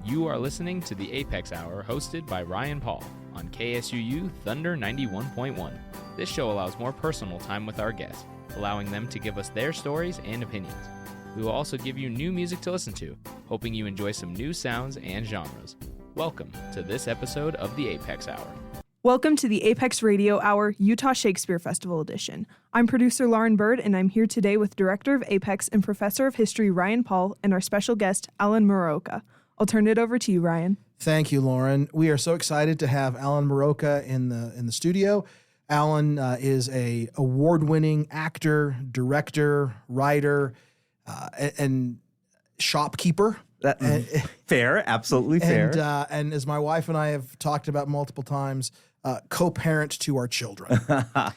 You are listening to the Apex Hour hosted by Ryan Paul on KSUU Thunder 91.1. This show allows more personal time with our guests, allowing them to give us their stories and opinions. We will also give you new music to listen to, hoping you enjoy some new sounds and genres. Welcome to this episode of the Apex Hour. Welcome to the Apex Radio Hour Utah Shakespeare Festival edition. I'm producer Lauren Bird, and I'm here today with Director of Apex and Professor of History Ryan Paul and our special guest Alan Muraoka. I'll turn it over to you, Ryan. Thank you, Lauren. We are so excited to have Alan Muraoka in the studio. Alan is a award-winning actor, director, writer, and shopkeeper. Fair, absolutely fair. And as my wife and I have talked about multiple times, co-parent to our children.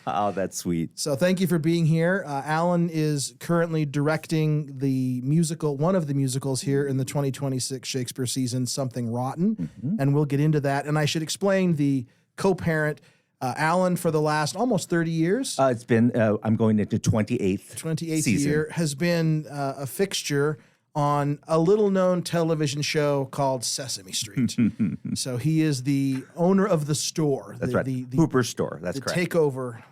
Oh, that's sweet. So thank you for being here. Alan is currently directing one of the musicals here in the 2026 Shakespeare season, Something Rotten, and we'll get into that. And I should explain the co-parent. Alan, for the last almost 30 years. It's been, I'm going into 28th season. year, has been a fixture on a little-known television show called Sesame Street. So he is the owner of the store. That's right, the Hooper store, that's correct. Takeover,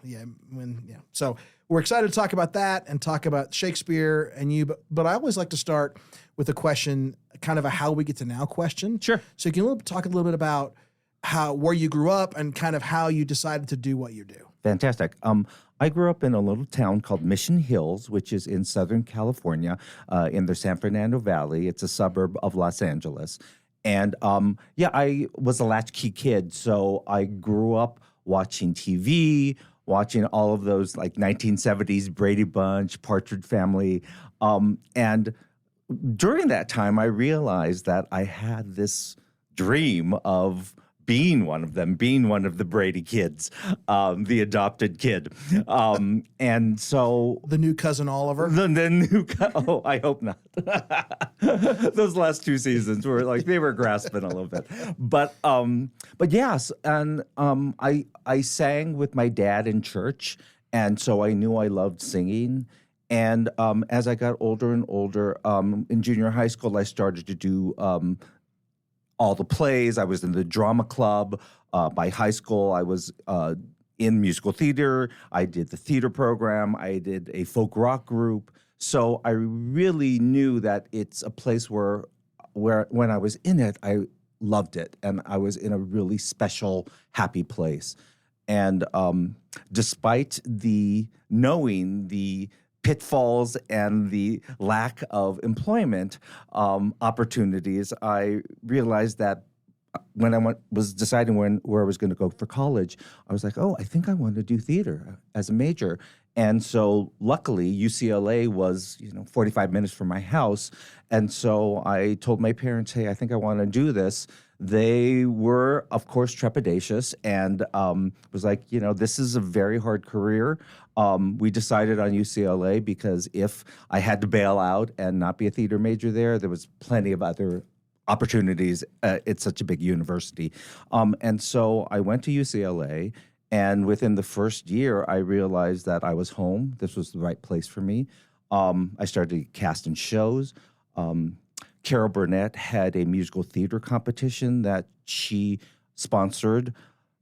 So we're excited to talk about that and talk about Shakespeare and you, but I always like to start with a question, kind of a how we get to now question. Sure. So you can talk a little bit about where you grew up and kind of how you decided to do what you do. Fantastic. I grew up in a little town called Mission Hills, which is in Southern California, in the San Fernando Valley. It's a suburb of Los Angeles. And I was a latchkey kid, so I grew up watching TV, watching all of those like 1970s Brady Bunch, Partridge Family. And during that time, I realized that I had this dream of being one of them, being one of the Brady kids, the adopted kid. And so... The new cousin Oliver? I hope not. Those last two seasons were like, they were grasping a little bit. But yes, and I sang with my dad in church, and so I knew I loved singing. And as I got older and older, in junior high school, I started to do... all the plays. I was in the drama club. By high school, I was in musical theater. I did the theater program. I did a folk rock group. So I really knew that it's a place where when I was in it, I loved it. And I was in a really special, happy place. And despite knowing the pitfalls and the lack of employment opportunities, I realized that when I was deciding where I was going to go for college, I was like, I think I want to do theater as a major. And so luckily, UCLA was 45 minutes from my house. And so I told my parents, hey, I think I want to do this. They were, of course, trepidatious and was like, this is a very hard career. We decided on UCLA because if I had to bail out and not be a theater major there was plenty of other opportunities. It's such a big university. And so I went to UCLA, and within the first year, I realized that I was home. This was the right place for me. I started casting shows. Carol Burnett had a musical theater competition that she sponsored.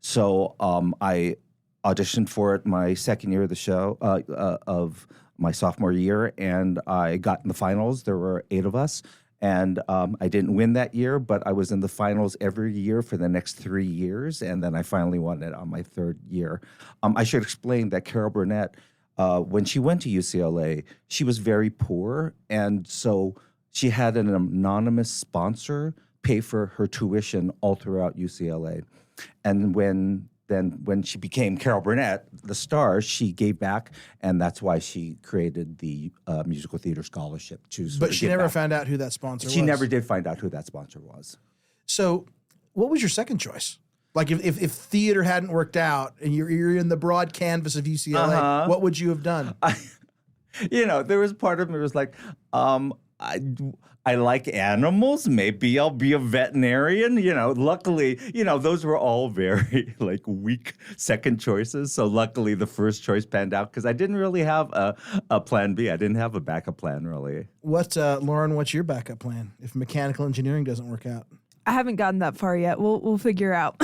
So I auditioned for it my second year of the show, of my sophomore year, and I got in the finals. There were 8 of us, and I didn't win that year, but I was in the finals every year for the next 3 years, and then I finally won it on my third year. I should explain that Carol Burnett, when she went to UCLA, she was very poor, and so she had an anonymous sponsor pay for her tuition all throughout UCLA. And when she became Carol Burnett, the star, she gave back, and that's why she created the musical theater scholarship. But she never found out who that sponsor was? She never did find out who that sponsor was. So what was your second choice? Like if theater hadn't worked out and you're in the broad canvas of UCLA, what would you have done? There was part of me was like, I like animals. Maybe I'll be a veterinarian. Luckily, those were all very weak second choices. So luckily the first choice panned out because I didn't really have a plan B. I didn't have a backup plan really. Lauren, what's your backup plan if mechanical engineering doesn't work out? I haven't gotten that far yet. We'll figure out.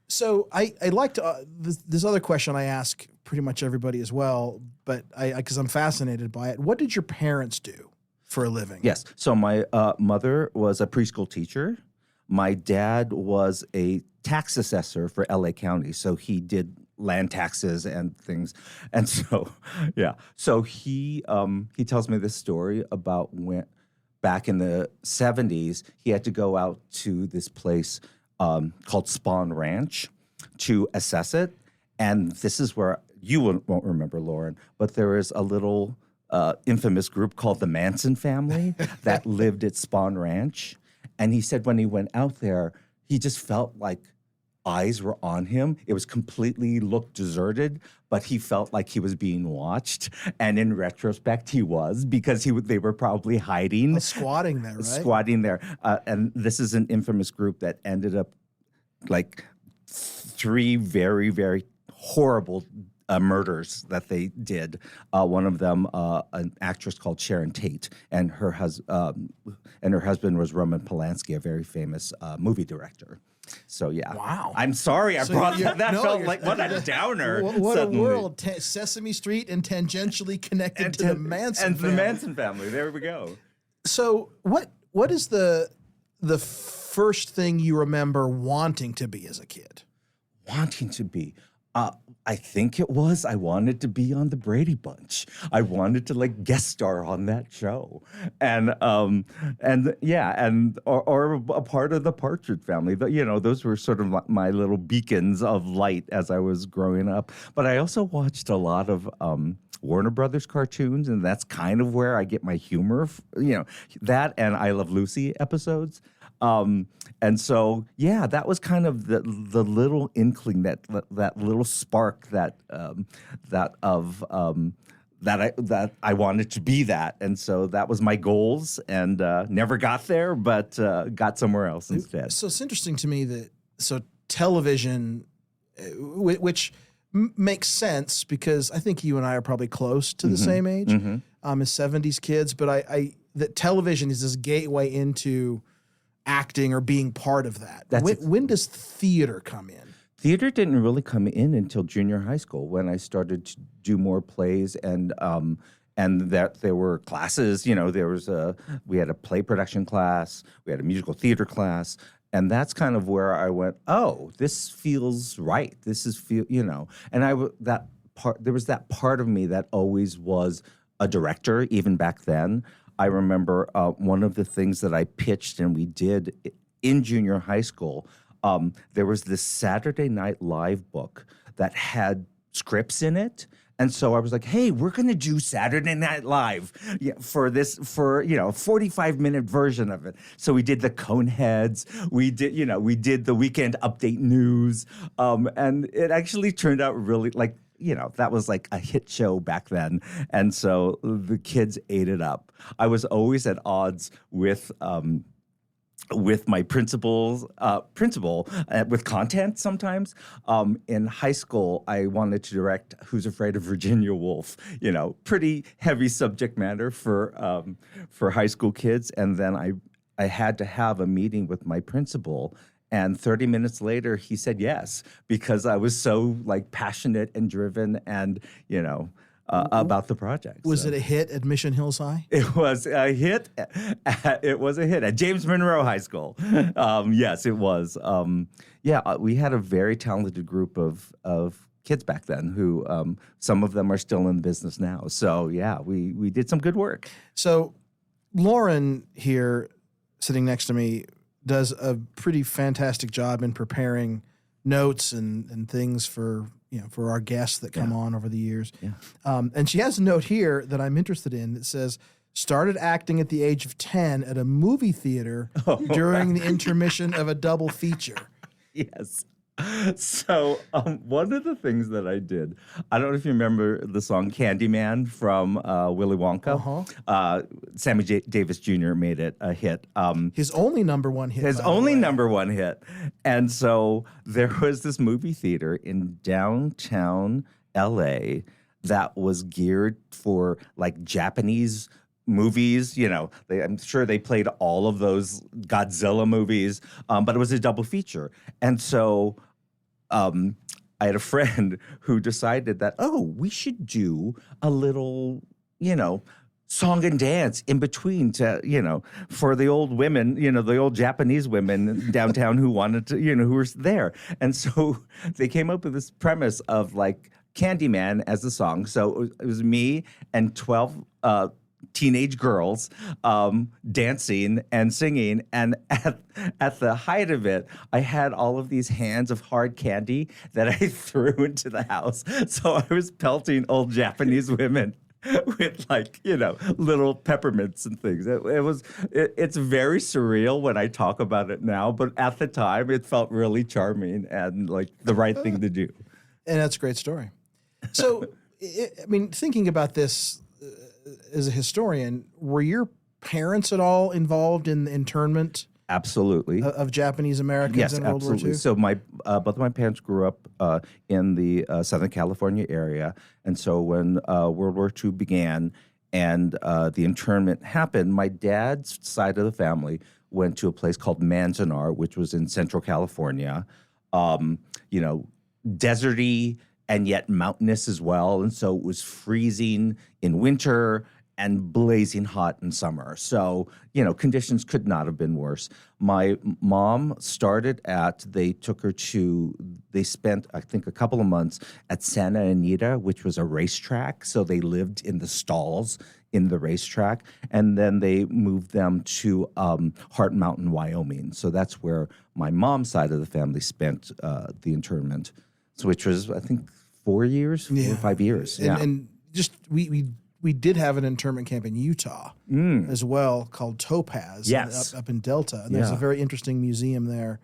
So I like to this other question I ask pretty much everybody as well, but because I'm fascinated by it. What did your parents do for a living? Yes. So my mother was a preschool teacher. My dad was a tax assessor for LA County, so he did land taxes and things. And so, yeah. So he tells me this story about when back in the 70s, he had to go out to this place called Spawn Ranch to assess it. And this is where you won't remember, Lauren, but there is a little infamous group called the Manson family that lived at Spawn Ranch. And he said when he went out there, he just felt like eyes were on him. It was completely looked deserted, but he felt like he was being watched. And in retrospect, he was, because they were probably hiding. Squatting there, right? Squatting there. And this is an infamous group that ended up like 3 very, very horrible murders that they did. One of them, an actress called Sharon Tate, and her husband was Roman Polanski, a very famous movie director. So yeah. Wow. I'm sorry I brought that. That felt like what a downer. What suddenly. a world. Sesame Street and tangentially connected to the Manson family. The Manson family. There we go. So what is the first thing you remember wanting to be as a kid? Wanting to be. I think I wanted to be on the Brady Bunch. I wanted to like guest star on that show, or a part of the Partridge Family. Those were sort of my little beacons of light as I was growing up. But I also watched a lot of Warner Brothers cartoons, and that's kind of where I get my humor. That and I Love Lucy episodes. And so, yeah, that was kind of the little inkling, that little spark that I wanted to be that. And so that was my goals, and never got there, but got somewhere else instead. So it's interesting to me that television, which makes sense because I think you and I are probably close to the same age, as 70s kids, but that television is this gateway into acting or being part of that. When does theater come in? Theater didn't really come in until junior high school, when I started to do more plays, and that there were classes. We had a play production class, we had a musical theater class, and that's kind of where I went, oh, this feels right. This is and there was that part of me that always was a director, even back then. I remember one of the things that I pitched and we did in junior high school, there was this Saturday Night Live book that had scripts in it. And so I was like, hey, we're going to do Saturday Night Live for a 45-minute version of it. So we did the Coneheads. We did the Weekend Update News. And it actually turned out really that was like a hit show back then. And so the kids ate it up. I was always at odds with my principal with content sometimes. In high school, I wanted to direct Who's Afraid of Virginia Woolf, pretty heavy subject matter for high school kids. And then I had to have a meeting with my principal. And 30 minutes later, he said yes, because I was so passionate and driven and, about the project. Was it a hit at Mission Hills High? It was a hit. It was a hit at James Monroe High School. Yes, it was. We had a very talented group of kids back then who some of them are still in business now. So, yeah, we did some good work. So Lauren here, sitting next to me, does a pretty fantastic job in preparing notes and things for our guests that come on over the years. Yeah. And she has a note here that I'm interested in that says, started acting at the age of 10 at a movie theater during the intermission of a double feature. Yes. So one of the things that I did, I don't know if you remember the song Candyman from Willy Wonka. Sammy Davis Jr. made it a hit. His only number one hit. Number one hit. And so there was this movie theater in downtown LA that was geared for Japanese movies. I'm sure they played all of those Godzilla movies, but it was a double feature. And so I had a friend who decided that, we should do a little, song and dance in between for the old women, the old Japanese women downtown who wanted to, who were there. And so they came up with this premise of like Candyman as the song. So it was me and 12 teenage girls dancing and singing. And at the height of it, I had all of these hands of hard candy that I threw into the house. So I was pelting old Japanese women with little peppermints and things. It's very surreal when I talk about it now, but at the time it felt really charming and like the right thing to do. And that's a great story. So, thinking about this as a historian, were your parents at all involved in the internment? Absolutely. Of Japanese Americans in World War II? So both of my parents grew up in the Southern California area. And so when World War II began and the internment happened, my dad's side of the family went to a place called Manzanar, which was in Central California, deserty and yet mountainous as well. And so it was freezing in winter and blazing hot in summer. So, conditions could not have been worse. My mom they spent, I think, a couple of months at Santa Anita, which was a racetrack. So they lived in the stalls in the racetrack. And then they moved them to Heart Mountain, Wyoming. So that's where my mom's side of the family spent the internment, which was, I think, 4 years, 4 or 5 years. And just, we did have an internment camp in Utah as well called Topaz up in Delta. And there's a very interesting museum there.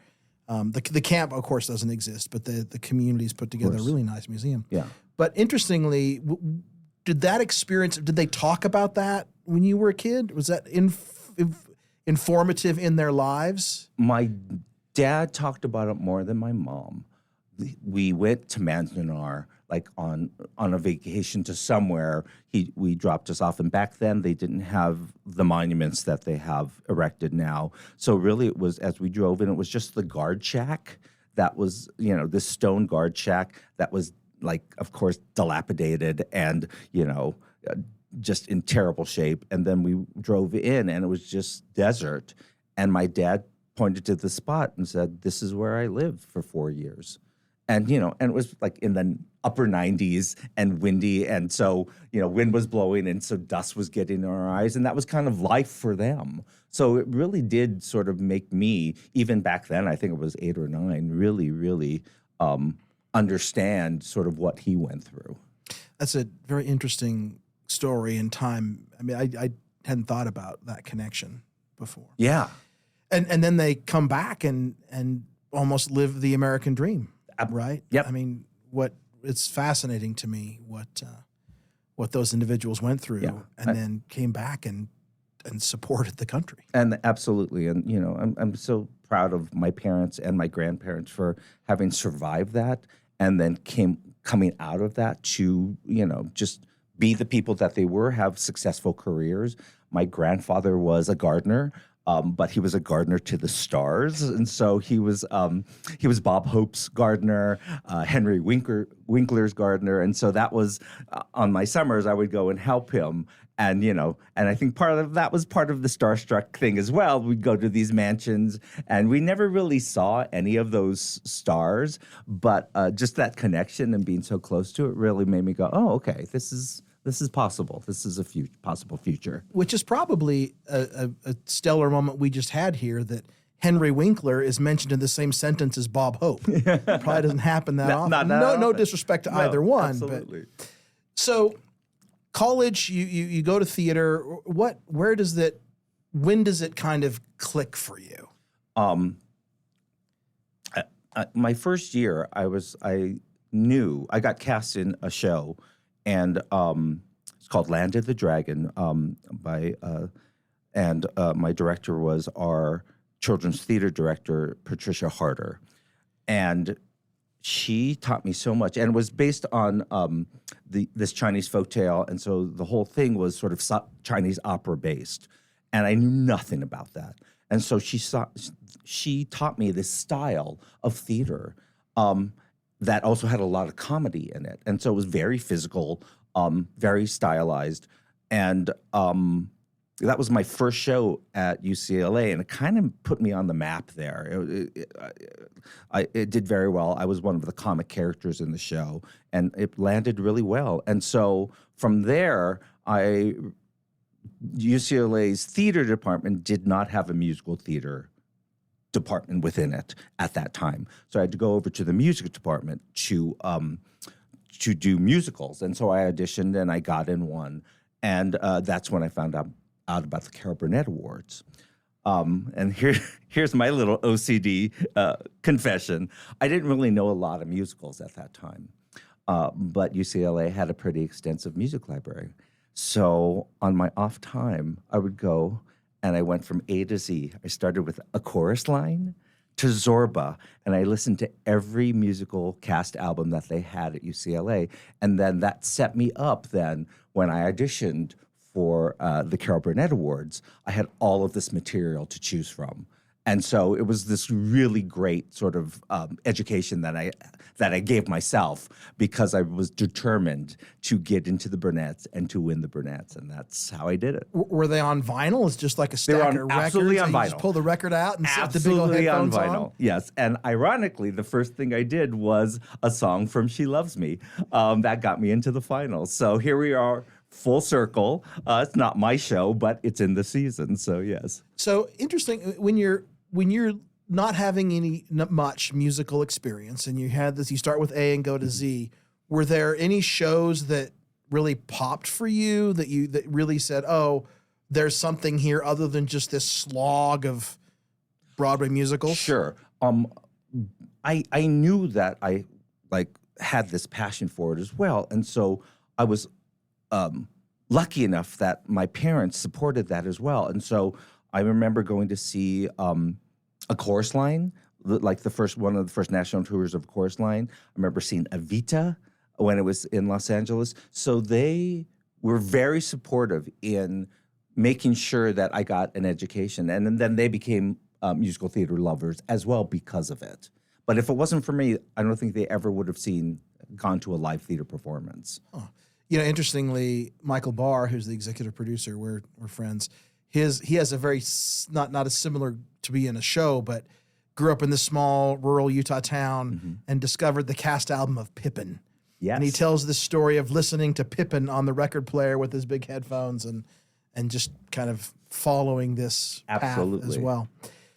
The camp, of course, doesn't exist, but the community's put together a really nice museum. Yeah. But interestingly, did they talk about that when you were a kid? Was that informative in their lives? My dad talked about it more than my mom. We went to Manzanar on a vacation to somewhere. We dropped us off, and back then they didn't have the monuments that they have erected now. So really, it was, as we drove in, it was just the guard shack. That was this stone guard shack that was of course, dilapidated and just in terrible shape. And then we drove in, and it was just desert. And my dad pointed to the spot and said, "This is where I lived for 4 years." And, and it was in the upper 90s and windy. And so, wind was blowing. And so dust was getting in our eyes. And that was kind of life for them. So it really did sort of make me, even back then, I think it was 8 or 9, really, really understand sort of what he went through. That's a very interesting story and time. I hadn't thought about that connection before. Yeah. And then they come back and almost live the American dream. Right? Yep. It's fascinating to me what those individuals went through and then came back and supported the country. And absolutely. And, I'm so proud of my parents and my grandparents for having survived that and then coming out of that to, just be the people that they were, have successful careers. My grandfather was a gardener. But he was a gardener to the stars, and so he was Bob Hope's gardener, Henry Winkler's gardener, and so that was on my summers I would go and help him, and and I think part of that was part of the starstruck thing as well. We'd go to these mansions, and we never really saw any of those stars, but just that connection and being so close to it really made me go, oh, okay, this is possible. This is a possible future. Which is probably a stellar moment we just had here, that Henry Winkler is mentioned in the same sentence as Bob Hope. Probably doesn't happen that often. No disrespect to either one. Absolutely. But, so college, you go to theater. When does it kind of click for you? My first year, I knew I got cast in a show. And it's called Land of the Dragon and my director was our children's theater director, Patricia Harder. And she taught me so much. And it was based on this Chinese folktale, and so the whole thing was sort of Chinese opera based, and I knew nothing about that. And so she taught me this style of theater that also had a lot of comedy in it, and so it was very physical, very stylized, and that was my first show at UCLA, and it kind of put me on the map there. It did very well. I was one of the comic characters in the show, and it landed really well. And so from there, UCLA's theater department did not have a musical theater department within it at that time. So I had to go over to the music department to do musicals. And so I auditioned, and I got in one. And that's when I found out about the Carol Burnett Awards. And here's my little OCD confession. I didn't really know a lot of musicals at that time, but UCLA had a pretty extensive music library. So on my off time, I would go, and I went from A to Z. I started with A Chorus Line to Zorba, and I listened to every musical cast album that they had at UCLA. And then that set me up then when I auditioned for the Carol Burnett Awards. I had all of this material to choose from. And so it was this really great sort of education that I gave myself, because I was determined to get into the Burnett's and to win the Burnett's, and that's how I did it. Were they on vinyl? It's just like a stack of records. Absolutely on and you vinyl. just pull the record out and set the big old Absolutely on headphones vinyl. on? Yes, and ironically, the first thing I did was a song from She Loves Me. That got me into the finals. So here we are. Full circle. It's not my show, but it's in the season. So yes. So interesting when you're not having much musical experience, and you had this. You start with A and go to Z. Were there any shows that really popped for you that really said, "Oh, there's something here other than just this slog of Broadway musicals"? Sure. I knew that I had this passion for it as well, and so I was lucky enough that my parents supported that as well. And so I remember going to see A Chorus Line, like one of the first national tours of Chorus Line. I remember seeing Evita when it was in Los Angeles. So they were very supportive in making sure that I got an education. And then they became musical theater lovers as well because of it. But if it wasn't for me, I don't think they ever would have gone to a live theater performance. Huh. Interestingly, Michael Barr, who's the executive producer, we're friends. He has a very not as similar to be in a show, but grew up in this small rural Utah town and discovered the cast album of Pippin. Yes. And he tells this story of listening to Pippin on the record player with his big headphones and just kind of following this path as well.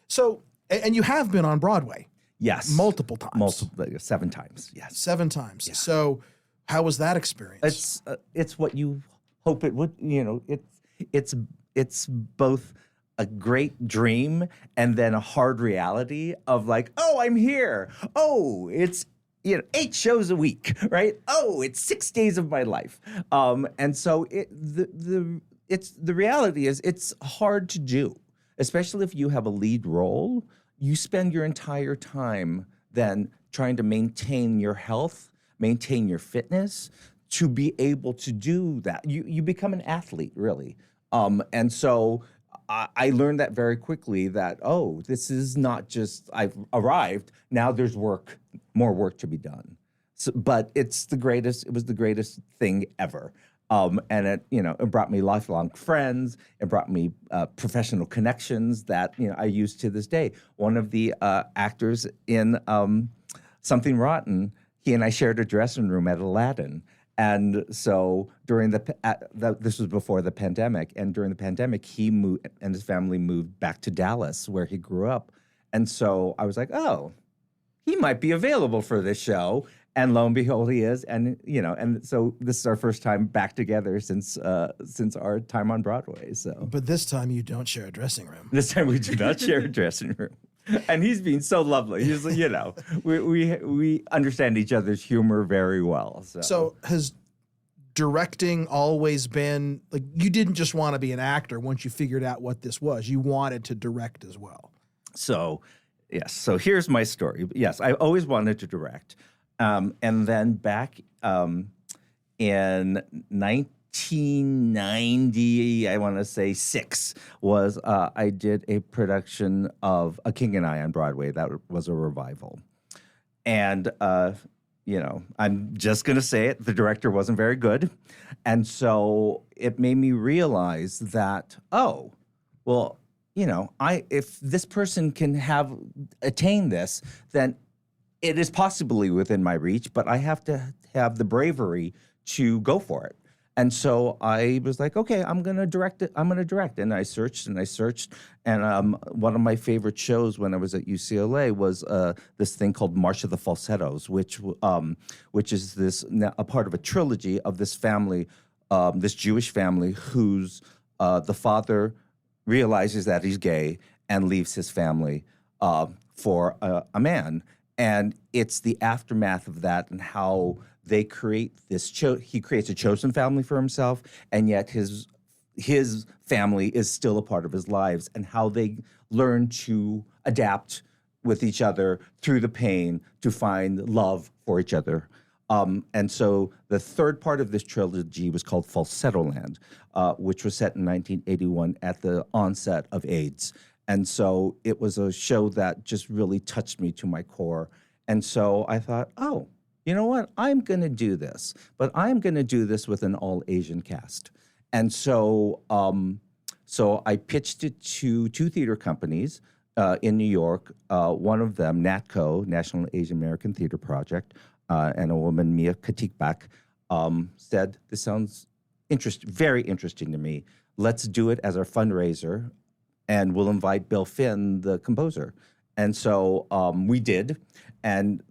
So, and you have been on Broadway. Yes. Multiple times. 7 times. Yes. 7 times. Yeah. So how was that experience? It's what you hope it would. It's both a great dream and then a hard reality of like, oh, I'm here. Oh, it's 8 shows a week, right? Oh, it's 6 days of my life. And so the reality is it's hard to do, especially if you have a lead role. You spend your entire time then trying to maintain your health, maintain your fitness, to be able to do that. You become an athlete, really. And so I learned that very quickly that, oh, this is not just I've arrived. Now there's more work to be done. So, but it was the greatest thing ever. And it brought me lifelong friends. It brought me professional connections that, I use to this day. One of the actors in Something Rotten, he and I shared a dressing room at Aladdin. And so during this was before the pandemic, and during the pandemic, he moved and his family moved back to Dallas, where he grew up. And so I was like, oh, he might be available for this show. And lo and behold, he is. And so this is our first time back together since our time on Broadway. So, but this time you don't share a dressing room. This time we do not share a dressing room. And he's being so lovely. He's, we understand each other's humor very well. So has directing always been like, you didn't just want to be an actor once you figured out what this was, you wanted to direct as well. So, yes. So here's my story. Yes, I always wanted to direct. And then back in 1990, I want to say 6, was I did a production of A King and I on Broadway. That was a revival. And, I'm just going to say it. The director wasn't very good. And so it made me realize that, if this person can attain this, then it is possibly within my reach, but I have to have the bravery to go for it. And so I was like, okay, I'm going to direct it. I'm going to direct. And I searched. And one of my favorite shows when I was at UCLA was this thing called March of the Falsettos, which is a part of a trilogy of this family, this Jewish family whose the father realizes that he's gay and leaves his family for a man. And it's the aftermath of that and how they create this. He creates a chosen family for himself, and yet his family is still a part of his lives, and how they learn to adapt with each other through the pain to find love for each other. And so the third part of this trilogy was called Falsetto Land, which was set in 1981 at the onset of AIDS. And so it was a show that just really touched me to my core. And so I thought, you know what? I'm going to do this, but I'm going to do this with an all-Asian cast. And so I pitched it to 2 theater companies in New York. One of them, NATCO, National Asian American Theater Project, and a woman, Mia Katikbak, said, this sounds very interesting to me. Let's do it as our fundraiser, and we'll invite Bill Finn, the composer. And so we did. And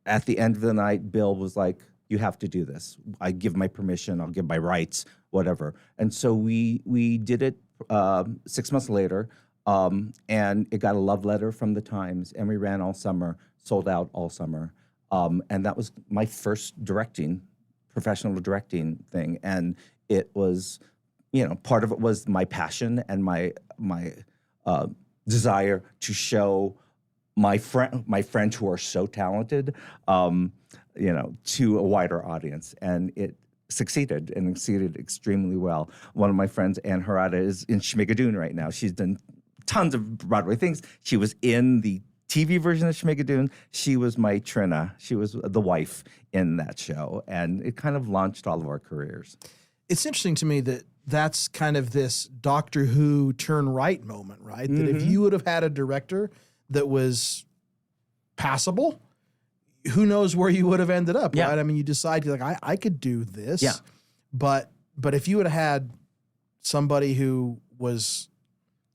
at the end of the night, Bill was like, you have to do this. I give my permission. I'll give my rights, whatever. And so we did it 6 months later, and it got a love letter from the Times, and we ran all summer, sold out all summer. And that was my first professional directing thing. And it was, part of it was my passion and my desire to show my friends who are so talented, to a wider audience. And it succeeded extremely well. One of my friends, Ann Harada, is in Schmigadoon right now. She's done tons of Broadway things. She was in the TV version of Schmigadoon. She was my Trina. She was the wife in that show. And it kind of launched all of our careers. It's interesting to me that that's kind of this Doctor Who turn right moment, right? Mm-hmm. That if you would have had a director that was passable, who knows where you would have ended up, right? I mean, you decide, you're like, I could do this. Yeah. But if you would have had somebody who was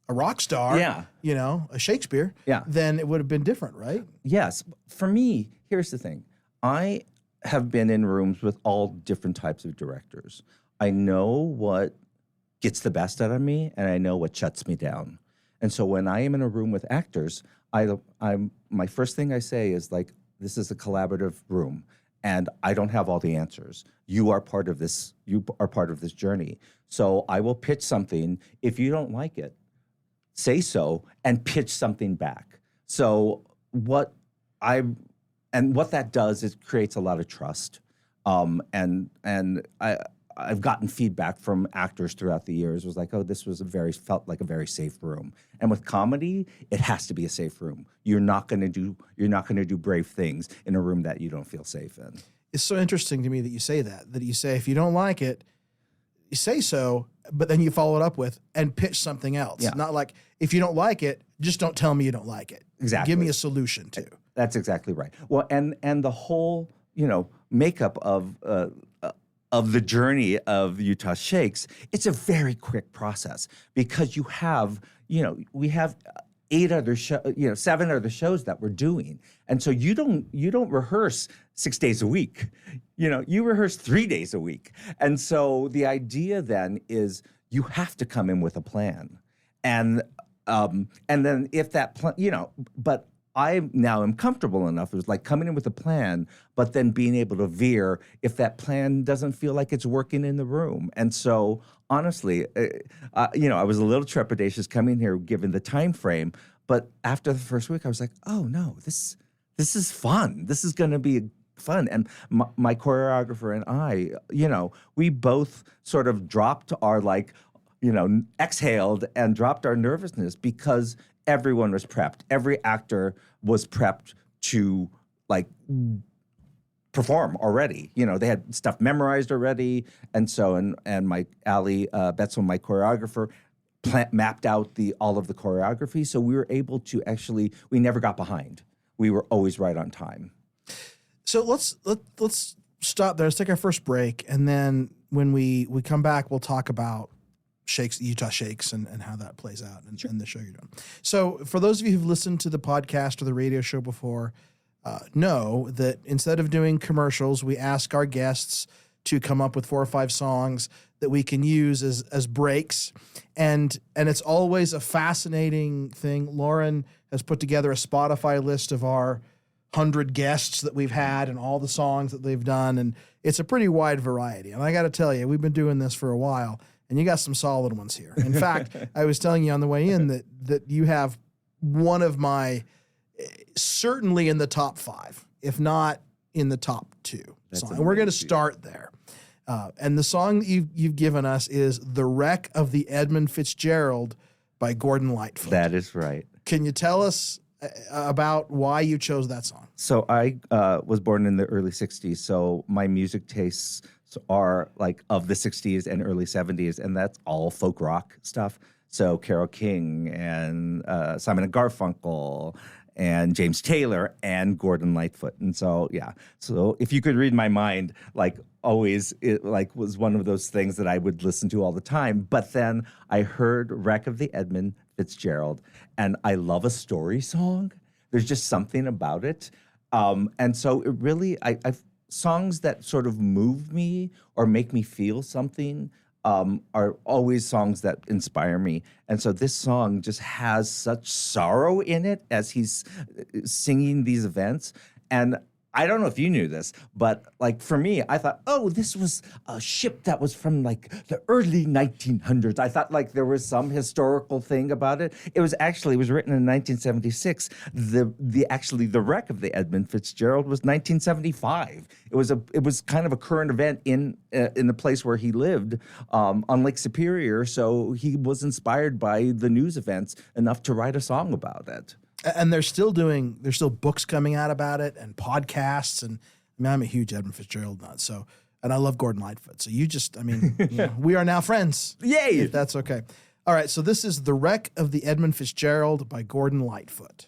a rock star, a Shakespeare, then it would have been different, right? Yes. For me, here's the thing. I have been in rooms with all different types of directors. I know what gets the best out of me, and I know what shuts me down. And so when I am in a room with actors, my first thing I say is like, this is a collaborative room, and I don't have all the answers. You are part of this. You are part of this journey. So I will pitch something. If you don't like it, say so and pitch something back. So what that does is creates a lot of trust. And I've gotten feedback from actors throughout the years. It was like, this felt like a very safe room. And with comedy, it has to be a safe room. You're not going to do brave things in a room that you don't feel safe in. It's so interesting to me that you say that you say, if you don't like it, you say so, but then you follow it up with and pitch something else. Yeah. Not like, if you don't like it, just don't tell me you don't like it. Exactly. Give me a solution too. That's exactly right. Well, and the whole, makeup of the journey of Utah Shakes, it's a very quick process because we have 7 other shows that we're doing. And so you don't rehearse 6 days a week. You rehearse 3 days a week. And so the idea then is you have to come in with a plan. And then if that plan, but I now am comfortable enough. It was like coming in with a plan, but then being able to veer if that plan doesn't feel like it's working in the room. And so, honestly, I was a little trepidatious coming here given the time frame. But after the first week, I was like, oh no, this is fun. This is going to be fun. And my choreographer and I, we both sort of dropped our exhaled and dropped our nervousness because everyone was prepped. Every actor was prepped to perform already. They had stuff memorized already. And so, and my Ali Betzel, my choreographer, mapped out all of the choreography. So we were able to we never got behind. We were always right on time. So let's stop there. Let's take our first break. And then when we come back, we'll talk about Utah Shakes and how that plays out and the show you're doing. So for those of you who've listened to the podcast or the radio show before, know that instead of doing commercials, we ask our guests to come up with 4 or 5 songs that we can use as breaks. And it's always a fascinating thing. Lauren has put together a Spotify list of our 100 guests that we've had and all the songs that they've done. And it's a pretty wide variety. And I got to tell you, we've been doing this for a while, and you got some solid ones here. In fact, I was telling you on the way in that you have one of my, certainly in the top 5, if not in the top 2 songs. And we're going to start there. And the song that you've given us is "The Wreck of the Edmund Fitzgerald" by Gordon Lightfoot. That is right. Can you tell us about why you chose that song? So I was born in the early 60s, so my music tastes are of the 60s and early 70s, and that's all folk rock stuff. So Carole King and Simon and Garfunkel and James Taylor and Gordon Lightfoot. And so, yeah. So if you could read my mind, always, it was one of those things that I would listen to all the time. But then I heard Wreck of the Edmund Fitzgerald, and I love a story song. There's just something about it. And so it really, I've songs that sort of move me or make me feel something are always songs that inspire me. And so this song just has such sorrow in it as he's singing these events. And I don't know if you knew this, but for me, I thought, oh, this was a ship that was from the early 1900s. I thought there was some historical thing about it. It was written in 1976. The wreck of the Edmund Fitzgerald was 1975. It was kind of a current event in the place where he lived on Lake Superior. So he was inspired by the news events enough to write a song about it. And there's still books coming out about it and podcasts. And I'm a huge Edmund Fitzgerald nut. So, and I love Gordon Lightfoot. So we are now friends. Yay! If that's okay. All right. So this is "The Wreck of the Edmund Fitzgerald" by Gordon Lightfoot.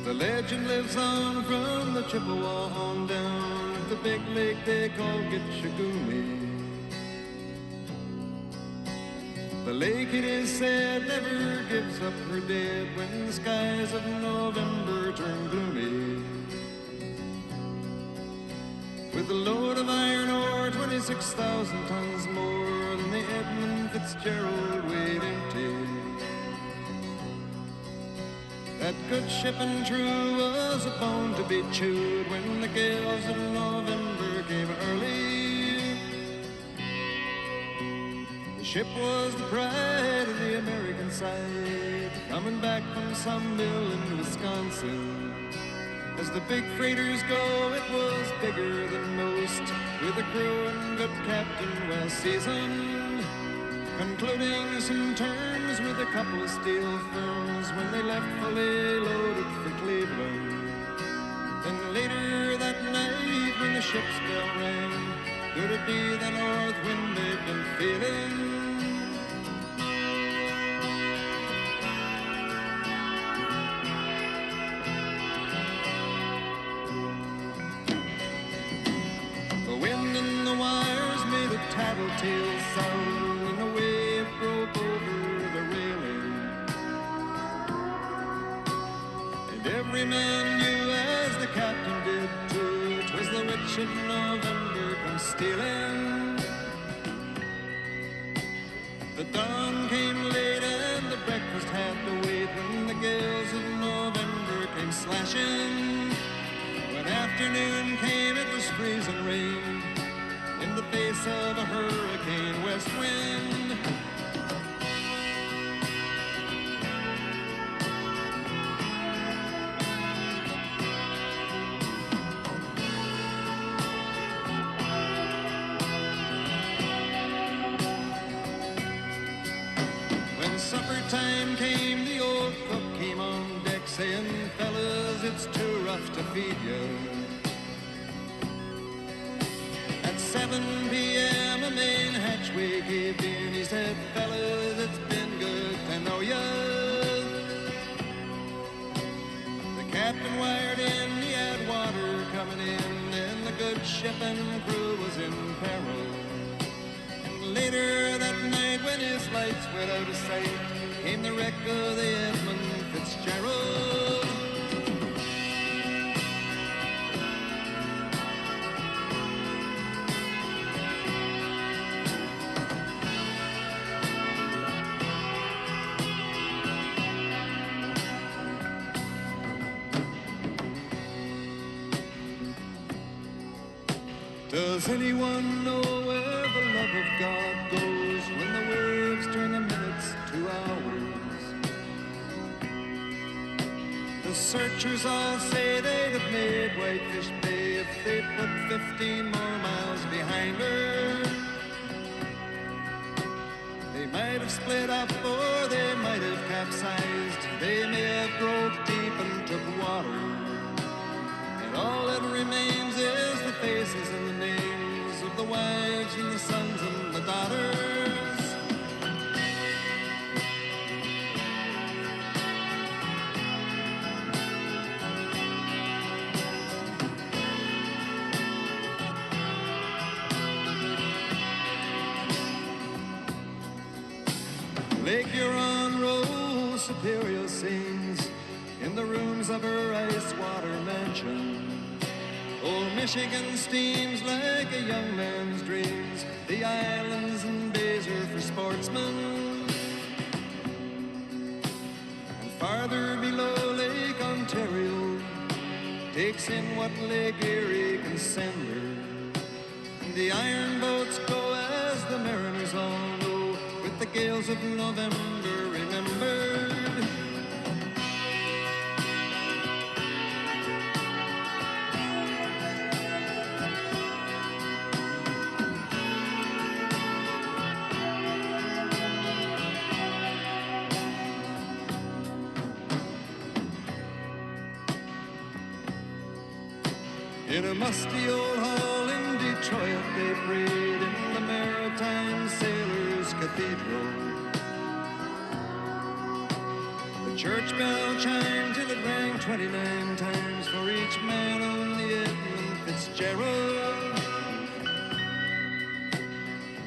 The legend lives on from the Chippewa on down to the big lake they call Gitchagumi. The lake, it is said, never gives up her dead when the skies of November turn gloomy. With a load of iron ore, 26,000 tons more than the Edmund Fitzgerald weighed empty. That good ship and true was a bone to be chewed when the gales of November came early. The ship was the pride of the American side, coming back from some mill in Wisconsin. As the big freighters go, it was bigger than most, with a crew and good captain well seasoned, concluding some terms with a couple of steel firms when they left fully loaded for Cleveland. Then later that night when the ship's bell rang, could it be the north wind they'd been feeling? The wind in the wires made a tattletale sound, and the wave broke over the railing. And every man knew, as the captain did too, 'twas the witch of November come stealing. The dawn came late and the breakfast had to wait when the gales of November came slashing. When after afternoon came, it was freezing rain in the face of a hurricane west wind. When supper time came, the old cook came on deck saying, fellas, it's too rough to feed you. At 7 p.m. a main hatchway caved in. He said, fellas, it's been good to know ya. The captain wired in, he had water coming in, and the good ship and crew was in peril. And later that night, when his lights went out of sight, came the wreck of the Edmund Fitzgerald. Does anyone know where the love of God goes when the waves turn the minutes to hours? The searchers all say they'd have made Whitefish Bay if they put 15 more miles behind her. They might have split up or they might have capsized. They may have broke deep and took water. And all that remains is the faces and the names of the wives and the sons and the daughters. Lake Huron rolls, Superior sings in the rooms of her ice water mansion. Old Michigan steams like a young man's dreams. The islands and bays are for sportsmen. And farther below, Lake Ontario takes in what Lake Erie can send her. And the iron boats go as the mariners all know, with the gales of November remembered. In a musty old hall in Detroit, they prayed in the Maritime Sailors' Cathedral. The church bell chimed till it rang 29 times for each man on the Edmund Fitzgerald.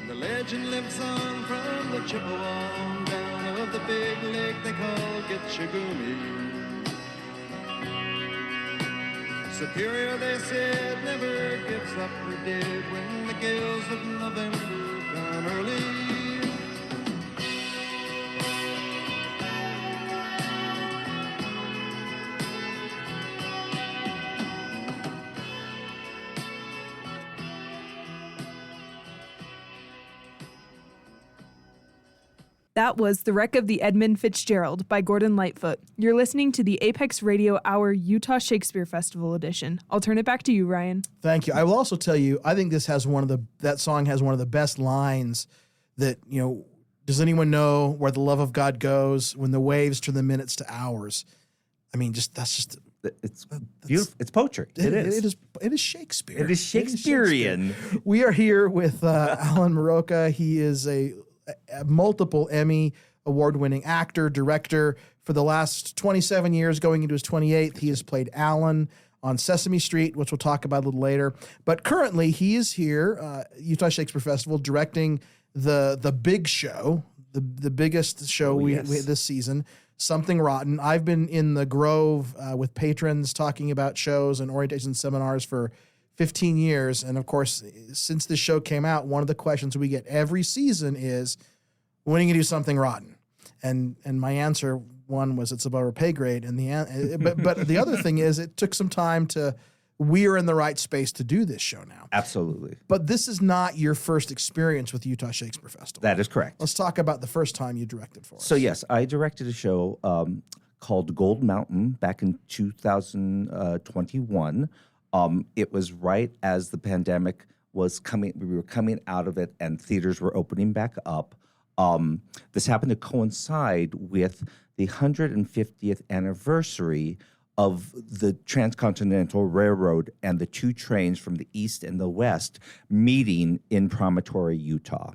The legend lives on from the Chippewa on down of the big lake they call Gitchagumi. Superior, they said, never gives up her dead when the gales of November come early. That was The Wreck of the Edmund Fitzgerald by Gordon Lightfoot. You're listening to the Apex Radio Hour Utah Shakespeare Festival edition. I'll turn it back to you, Ryan. Thank you. I will also tell you, I think this has that song has one of the best lines that, does anyone know where the love of God goes when the waves turn the minutes to hours? I mean, it's beautiful. It's poetry. It is. It is Shakespeare. It is Shakespearean. We are here with Alan Muraoka. He is a multiple Emmy award-winning actor, director. For the last 27 years, going into his 28th, he has played Alan on Sesame Street, which we'll talk about a little later. But currently, he is here, Utah Shakespeare Festival, directing the big show, the biggest show we this season, Something Rotten. I've been in the Grove with patrons talking about shows and orientation seminars for 15 years. And of course, since this show came out, one of the questions we get every season is, when are you going to do Something Rotten? And my answer, one was, it's above our pay grade. And but the other thing is, it took some time to we are in the right space to do this show now. Absolutely. But this is not your first experience with the Utah Shakespeare Festival. That is correct. Let's talk about the first time you directed for us. So yes, I directed a show called Gold Mountain back in 2021. It was right as the pandemic was coming. We were coming out of it, and theaters were opening back up. This happened to coincide with the 150th anniversary of the Transcontinental Railroad and the two trains from the east and the west meeting in Promontory, Utah.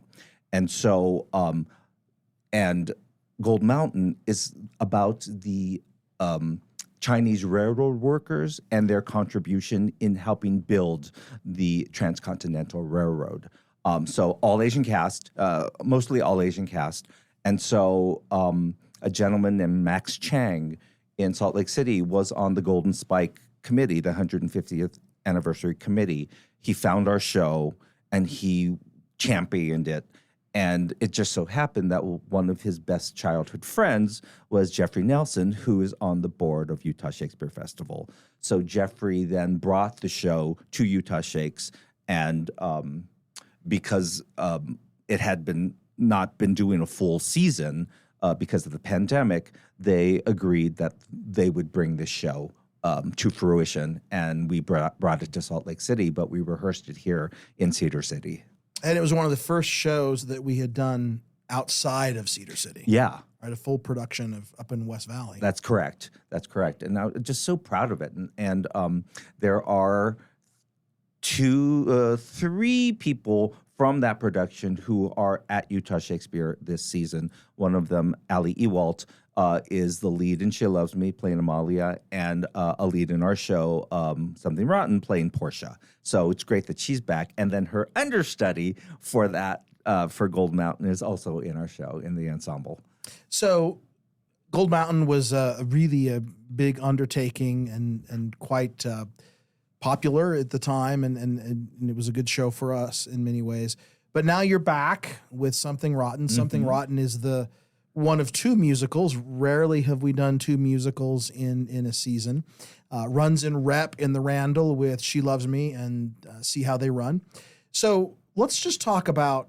And so, and Gold Mountain is about the Chinese railroad workers and their contribution in helping build the Transcontinental Railroad. So all Asian cast, mostly all Asian cast. And so a gentleman named Max Chang in Salt Lake City was on the Golden Spike Committee, the 150th anniversary committee. He found our show and he championed it. And it just so happened that one of his best childhood friends was Jeffrey Nelson, who is on the board of Utah Shakespeare Festival. So Jeffrey then brought the show to Utah Shakes, and because it had not been doing a full season because of the pandemic, they agreed that they would bring this show to fruition, and we brought it to Salt Lake City, but we rehearsed it here in Cedar City. And it was one of the first shows that we had done outside of Cedar City. Yeah. Right, a full production of up in West Valley. That's correct. That's correct. And I'm just so proud of it. And there are three people from that production who are at Utah Shakespeare this season. One of them, Ali Ewalt, is the lead in She Loves Me, playing Amalia, and a lead in our show, Something Rotten, playing Portia. So it's great that she's back. And then her understudy for that, for Gold Mountain, is also in our show in the ensemble. So Gold Mountain was really a big undertaking and quite popular at the time, and it was a good show for us in many ways. But now you're back with Something Rotten. Mm-hmm. Something Rotten is the one of two musicals. Rarely have we done two musicals in a season. Runs in rep in the Randall with She Loves Me and See How They Run. So let's just talk about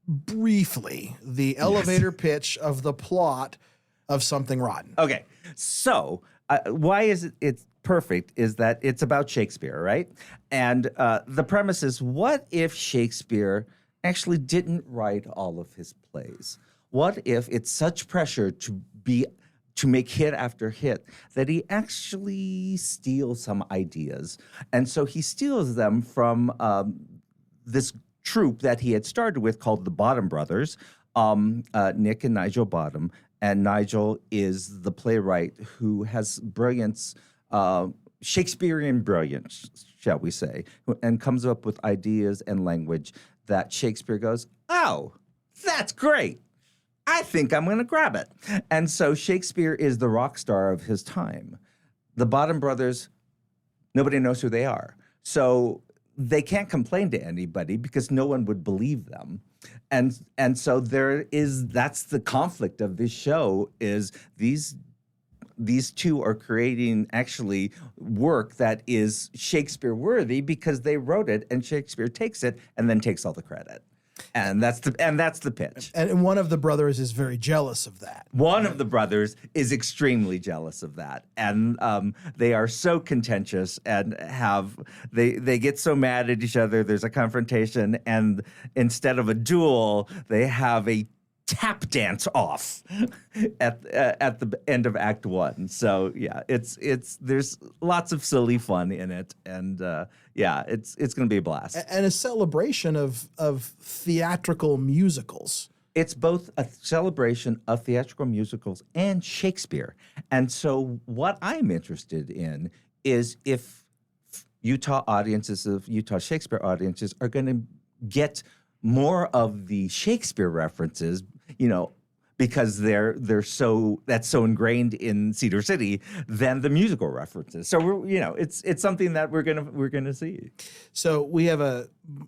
briefly the elevator pitch of the plot of Something Rotten. Okay, so why is it's perfect is that it's about Shakespeare, right? And the premise is, what if Shakespeare actually didn't write all of his plays? What if it's such pressure to make hit after hit that he actually steals some ideas? And so he steals them from this troupe that he had started with called the Bottom Brothers, Nick and Nigel Bottom. And Nigel is the playwright who has brilliance, Shakespearean brilliance, shall we say, and comes up with ideas and language that Shakespeare goes, oh, that's great. I think I'm going to grab it. And so Shakespeare is the rock star of his time. The Bottom Brothers, nobody knows who they are. So they can't complain to anybody because no one would believe them. And so that's the conflict of this show, is these two are creating actually work that is Shakespeare worthy because they wrote it, and Shakespeare takes it and then takes all the credit. And that's the pitch. And one of the brothers is very jealous of that. One of the brothers is extremely jealous of that, and they are so contentious and they get so mad at each other. There's a confrontation, and instead of a duel, they have a tap dance off at the end of Act 1. So yeah, there's lots of silly fun in it, and it's going to be a blast. And a celebration of theatrical musicals. It's both a celebration of theatrical musicals and Shakespeare. And so what I'm interested in is if Utah Shakespeare audiences are going to get more of the Shakespeare references, because that's so ingrained in Cedar City, than the musical references. So it's something that we're gonna see. So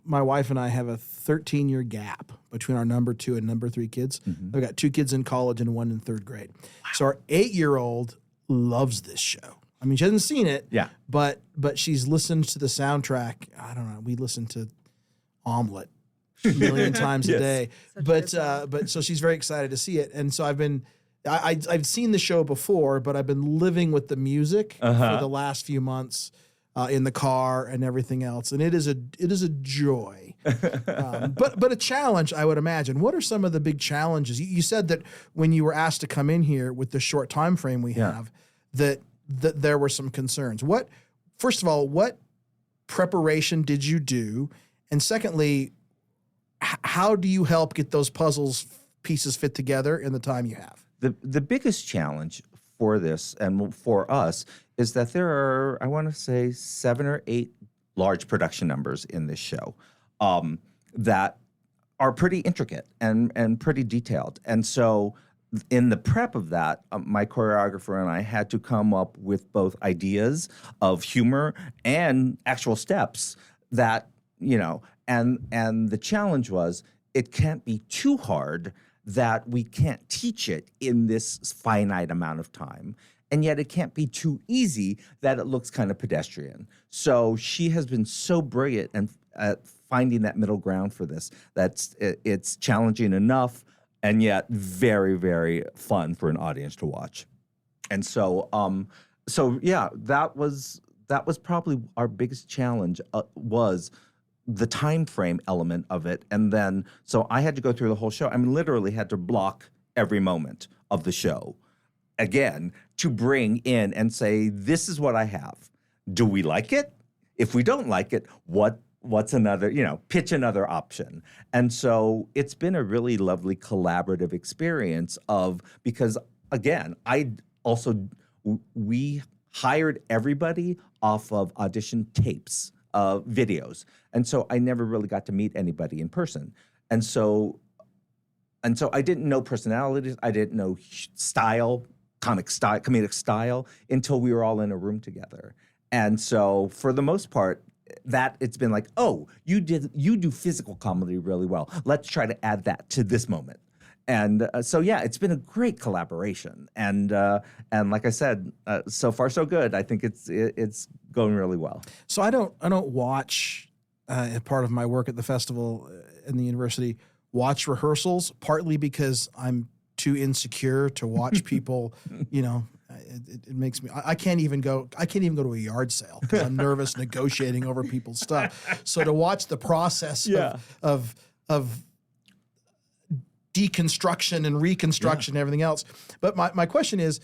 my wife and I have a 13-year gap between our number 2 and number 3 kids. Mm-hmm. I've got 2 kids in college and 1 in 3rd grade. Wow. So our 8-year-old loves this show. I mean, she hasn't seen it. Yeah. But she's listened to the soundtrack. I don't know. We listened to Omelette a million times a day. But so she's very excited to see it. And so I've seen the show before, but I've been living with the music for the last few months in the car and everything else. And it is a joy, but a challenge, I would imagine. What are some of the big challenges? You said that when you were asked to come in here with the short time frame we have, that there were some concerns. First of all, what preparation did you do? And secondly, how do you help get those pieces fit together in the time you have? The biggest challenge for this and for us is that there are, I want to say, 7 or 8 large production numbers in this show that are pretty intricate and pretty detailed. And so in the prep of that, my choreographer and I had to come up with both ideas of humor and actual steps that, and the challenge was it can't be too hard that we can't teach it in this finite amount of time. And yet it can't be too easy that it looks kind of pedestrian. So she has been so brilliant at finding that middle ground for this. It's challenging enough and yet very, very fun for an audience to watch. And so, that was probably our biggest challenge was the time frame element of it. And then, so I had to go through the whole show. I mean, literally had to block every moment of the show, again, to bring in and say, this is what I have. Do we like it? If we don't like it, what's another, pitch another option. And so it's been a really lovely collaborative experience because again, we hired everybody off of audition tapes, videos. And so I never really got to meet anybody in person. And so I didn't know personalities. I didn't know style, comedic style until we were all in a room together. And so for the most part, that it's been like, oh, you do physical comedy really well. Let's try to add that to this moment. And it's been a great collaboration. And like I said, so far so good. I think it's going really well. So I don't watch part of my work at the festival in the university watch rehearsals, partly because I'm too insecure to watch people. It makes me. I can't even go to a yard sale because I'm nervous negotiating over people's stuff. So to watch the process of deconstruction and reconstruction and everything else. But my question is,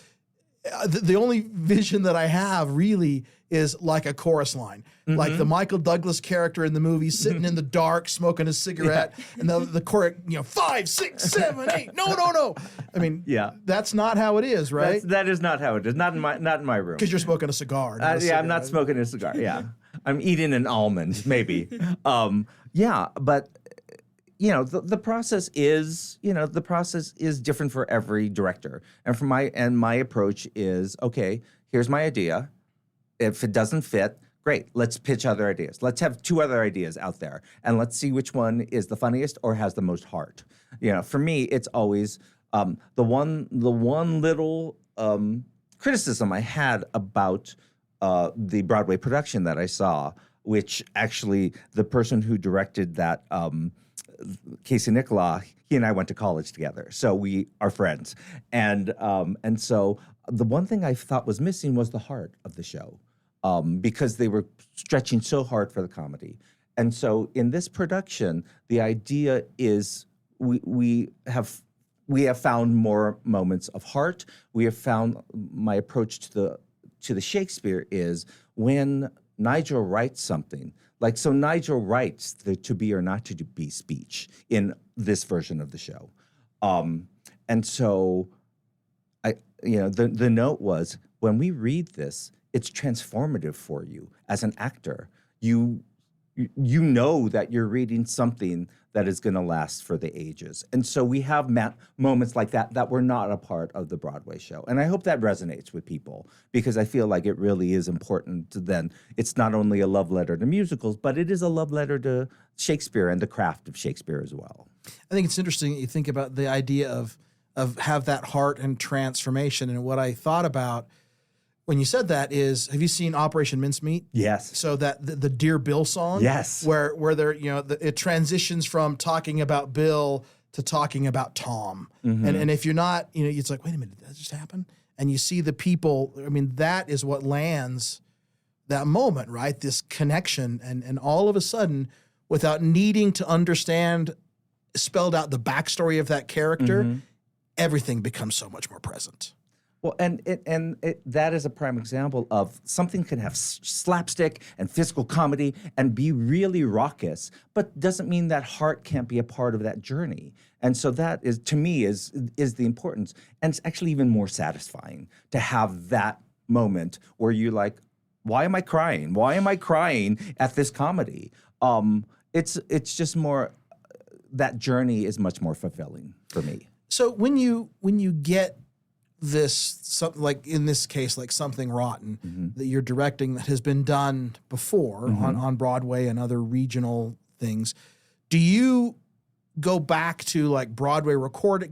the only vision that I have really is like a chorus line, like the Michael Douglas character in the movie sitting in the dark, smoking a cigarette, and the chorus, 5, 6, 7, 8. No. I mean, that's not how it is, right? That is not how it is. Not in my room. Because you're smoking a cigar. I'm not smoking a cigar. Yeah, I'm eating an almond, maybe. But. The process is different for every director, and my approach is, okay, here's my idea. If it doesn't fit, great. Let's pitch other ideas. Let's have 2 other ideas out there, and let's see which one is the funniest or has the most heart. For me, it's always the one little criticism I had about the Broadway production that I saw, which actually the person who directed that. Casey Nicola, he and I went to college together, so we are friends. And so the one thing I thought was missing was the heart of the show, because they were stretching so hard for the comedy. And so in this production, the idea is we have found more moments of heart. We have found my approach to the Shakespeare is when Nigel writes something. So Nigel writes the to be or not to be speech in this version of the show. And so the note was, when we read this, it's transformative for you as an actor. You know that you're reading something that is going to last for the ages. And so we have moments like that were not a part of the Broadway show. And I hope that resonates with people, because I feel like it really is important to then. It's not only a love letter to musicals, but it is a love letter to Shakespeare and the craft of Shakespeare as well. I think it's interesting that you think about the idea of have that heart and transformation. And what I thought about when you said that is, have you seen Operation Mincemeat? Yes. So that the Dear Bill song, Yes. where they're it transitions from talking about Bill to talking about Tom, and if you're not, it's like, wait a minute, did that just happen? And you see the people. I mean, that is what lands that moment, right? This connection, and all of a sudden, without needing to understand, spelled out the backstory of that character, everything becomes so much more present. Well, and that is a prime example of something can have slapstick and physical comedy and be really raucous, but doesn't mean that heart can't be a part of that journey. And so that is, to me, is the importance. And it's actually even more satisfying to have that moment where you're like, why am I crying? Why am I crying at this comedy? It's just more, that journey is much more fulfilling for me. So when you get this, like in this case, like Something Rotten that you're directing that has been done before on Broadway and other regional things, do you go back to like Broadway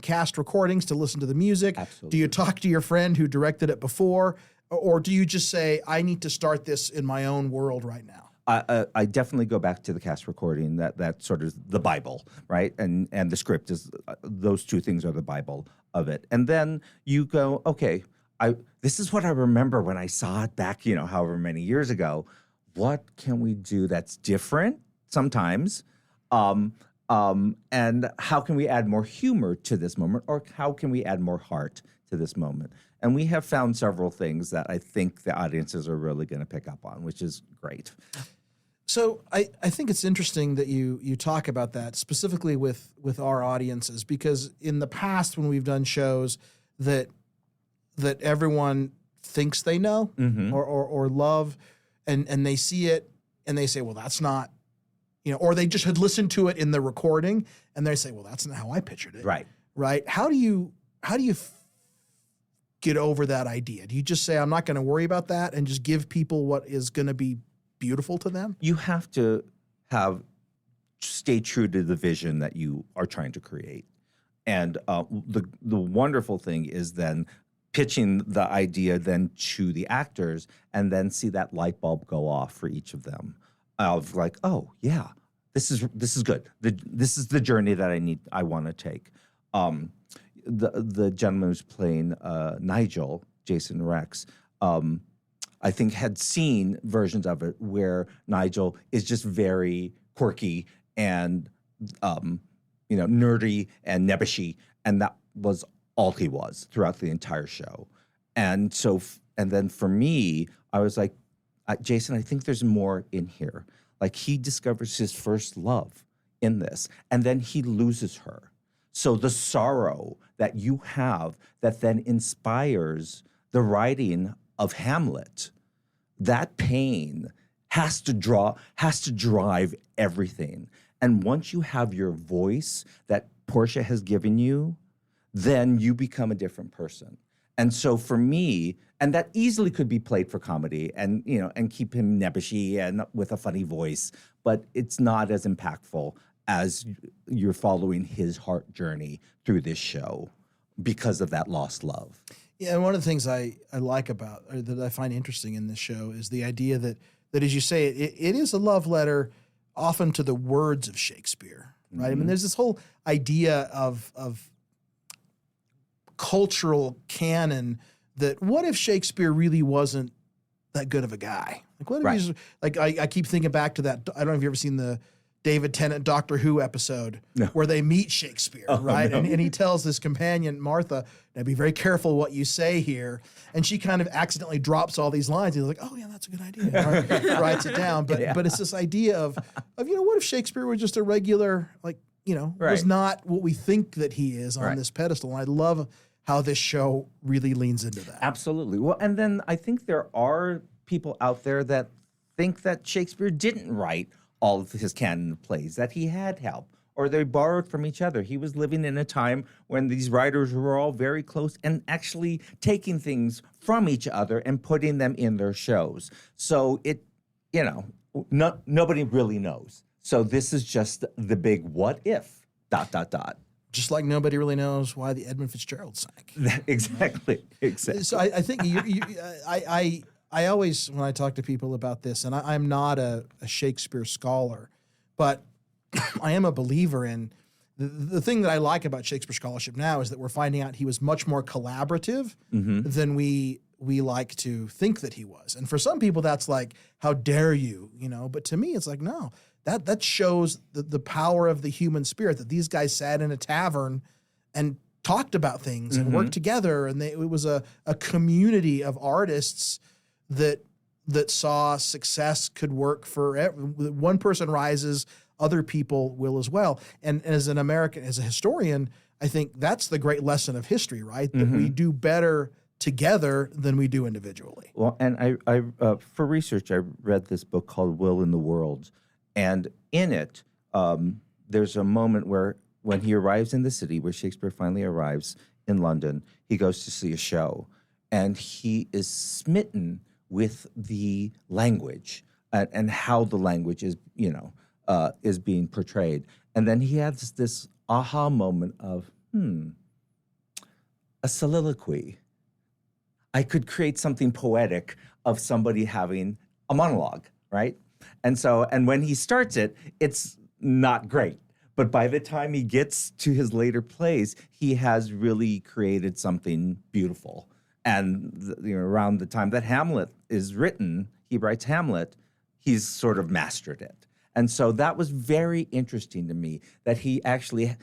cast recordings to listen to the music? Absolutely. Do you talk to your friend who directed it before? Or do you just say, I need to start this in my own world right now? I definitely go back to the cast recording. That sort of the Bible, right? And the script is, those two things are the Bible of it. And then you go, okay, this is what I remember when I saw it back, however many years ago. What can we do that's different sometimes? And how can we add more humor to this moment, or how can we add more heart to this moment? And we have found several things that I think the audiences are really going to pick up on, which is great. So I think it's interesting that you talk about that specifically with our audiences, because in the past when we've done shows that everyone thinks they know or love, and they see it and they say, well, that's not, or they just had listened to it in the recording and they say, well, that's not how I pictured it. Right. How do you get over that idea? Do you just say, I'm not going to worry about that, and just give people what is going to be beautiful to them? You have to stay true to the vision that you are trying to create. And the wonderful thing is then pitching the idea then to the actors, and then see that light bulb go off for each of them of like, oh yeah, this is good. This is the journey that I want to take. The gentleman who's playing Nigel, Jason Rex, I think had seen versions of it where Nigel is just very quirky and nerdy and nebbishy, and that was all he was throughout the entire show. And so, and then for me, I was like, Jason, I think there's more in here. Like, he discovers his first love in this, and then he loses her. So the sorrow that you have that then inspires the writing of Hamlet, that pain has to drive everything. And once you have your voice that Portia has given you, then you become a different person. And so for me, and that easily could be played for comedy and keep him nebbishy and with a funny voice, but it's not as impactful as you're following his heart journey through this show because of that lost love. Yeah, and one of the things I like about, or that I find interesting in this show, is the idea that as you say, it is a love letter often to the words of Shakespeare, right? I mean, there's this whole idea of cultural canon that what if Shakespeare really wasn't that good of a guy? Like, what if he's, like, I keep thinking back to that, I don't know if you've ever seen the David Tennant Doctor Who episode where they meet Shakespeare, right? No. And he tells this companion, Martha, now be very careful what you say here. And she kind of accidentally drops all these lines. He's like, oh, yeah, that's a good idea. Writes it down. But it's this idea of what if Shakespeare were just a regular, was not what we think that he is on this pedestal. And I love how this show really leans into that. Absolutely. Well, and then I think there are people out there that think that Shakespeare didn't write all of his canon of plays, that he had help, or they borrowed from each other. He was living in a time when these writers were all very close and actually taking things from each other and putting them in their shows. So nobody really knows. So this is just the big what if, ... Just like nobody really knows why the Edmund Fitzgerald sank. Exactly. So I think I always, when I talk to people about this, and I'm not a Shakespeare scholar, but I am a believer in the thing that I like about Shakespeare scholarship now is that we're finding out he was much more collaborative than we like to think that he was. And for some people, that's like, how dare you, But to me, it's like, no, that shows the power of the human spirit, that these guys sat in a tavern and talked about things and worked together. And it was a community of artists that saw success could work for one person rises, other people will as well. And as an American, as a historian, I think that's the great lesson of history, right? That we do better together than we do individually. Well, and I for research, I read this book called Will in the World. And in it, there's a moment where when he arrives in the city, where Shakespeare finally arrives in London, he goes to see a show. And he is smitten with the language and how the language is, is being portrayed. And then he has this aha moment of, a soliloquy. I could create something poetic of somebody having a monologue, right? And when he starts it, it's not great. But by the time he gets to his later plays, he has really created something beautiful. And around the time that Hamlet is written, he writes Hamlet, he's sort of mastered it. And so that was very interesting to me, that he actually,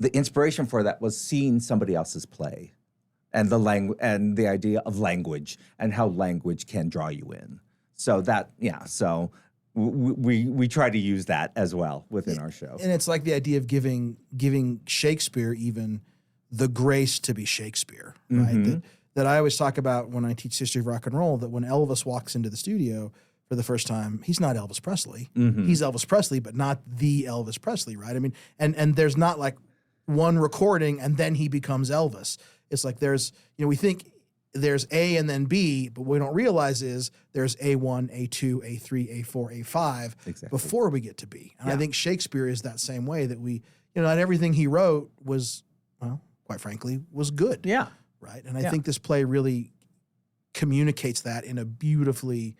the inspiration for that was seeing somebody else's play and the idea of language and how language can draw you in. So so we try to use that as well within our show. And it's like the idea of giving Shakespeare even the grace to be Shakespeare, right? That I always talk about when I teach history of rock and roll, that when Elvis walks into the studio for the first time, he's not Elvis Presley. He's Elvis Presley, but not the Elvis Presley, right? I mean, and there's not like one recording and then he becomes Elvis. It's like there's, we think there's A and then B, but what we don't realize is there's A1, A2, A3, A4, A5 before we get to B. And I think Shakespeare is that same way, that we, not everything he wrote was, well, quite frankly, was good. Yeah. Right. And I think this play really communicates that in a beautifully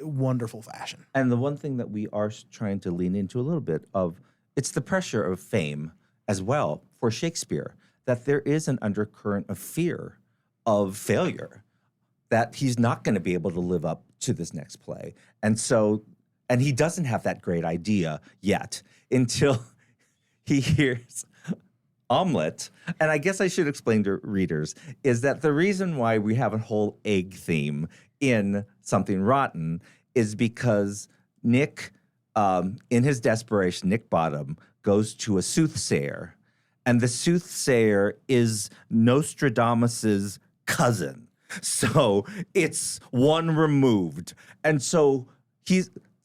wonderful fashion. And the one thing that we are trying to lean into a little bit of, it's the pressure of fame as well for Shakespeare, that there is an undercurrent of fear of failure, that he's not going to be able to live up to this next play. And he doesn't have that great idea yet until he hears omelet. And I guess I should explain to readers is that the reason why we have a whole egg theme in Something Rotten is because Nick, in his desperation, Nick Bottom goes to a soothsayer, and the soothsayer is Nostradamus's cousin. So it's one removed. And so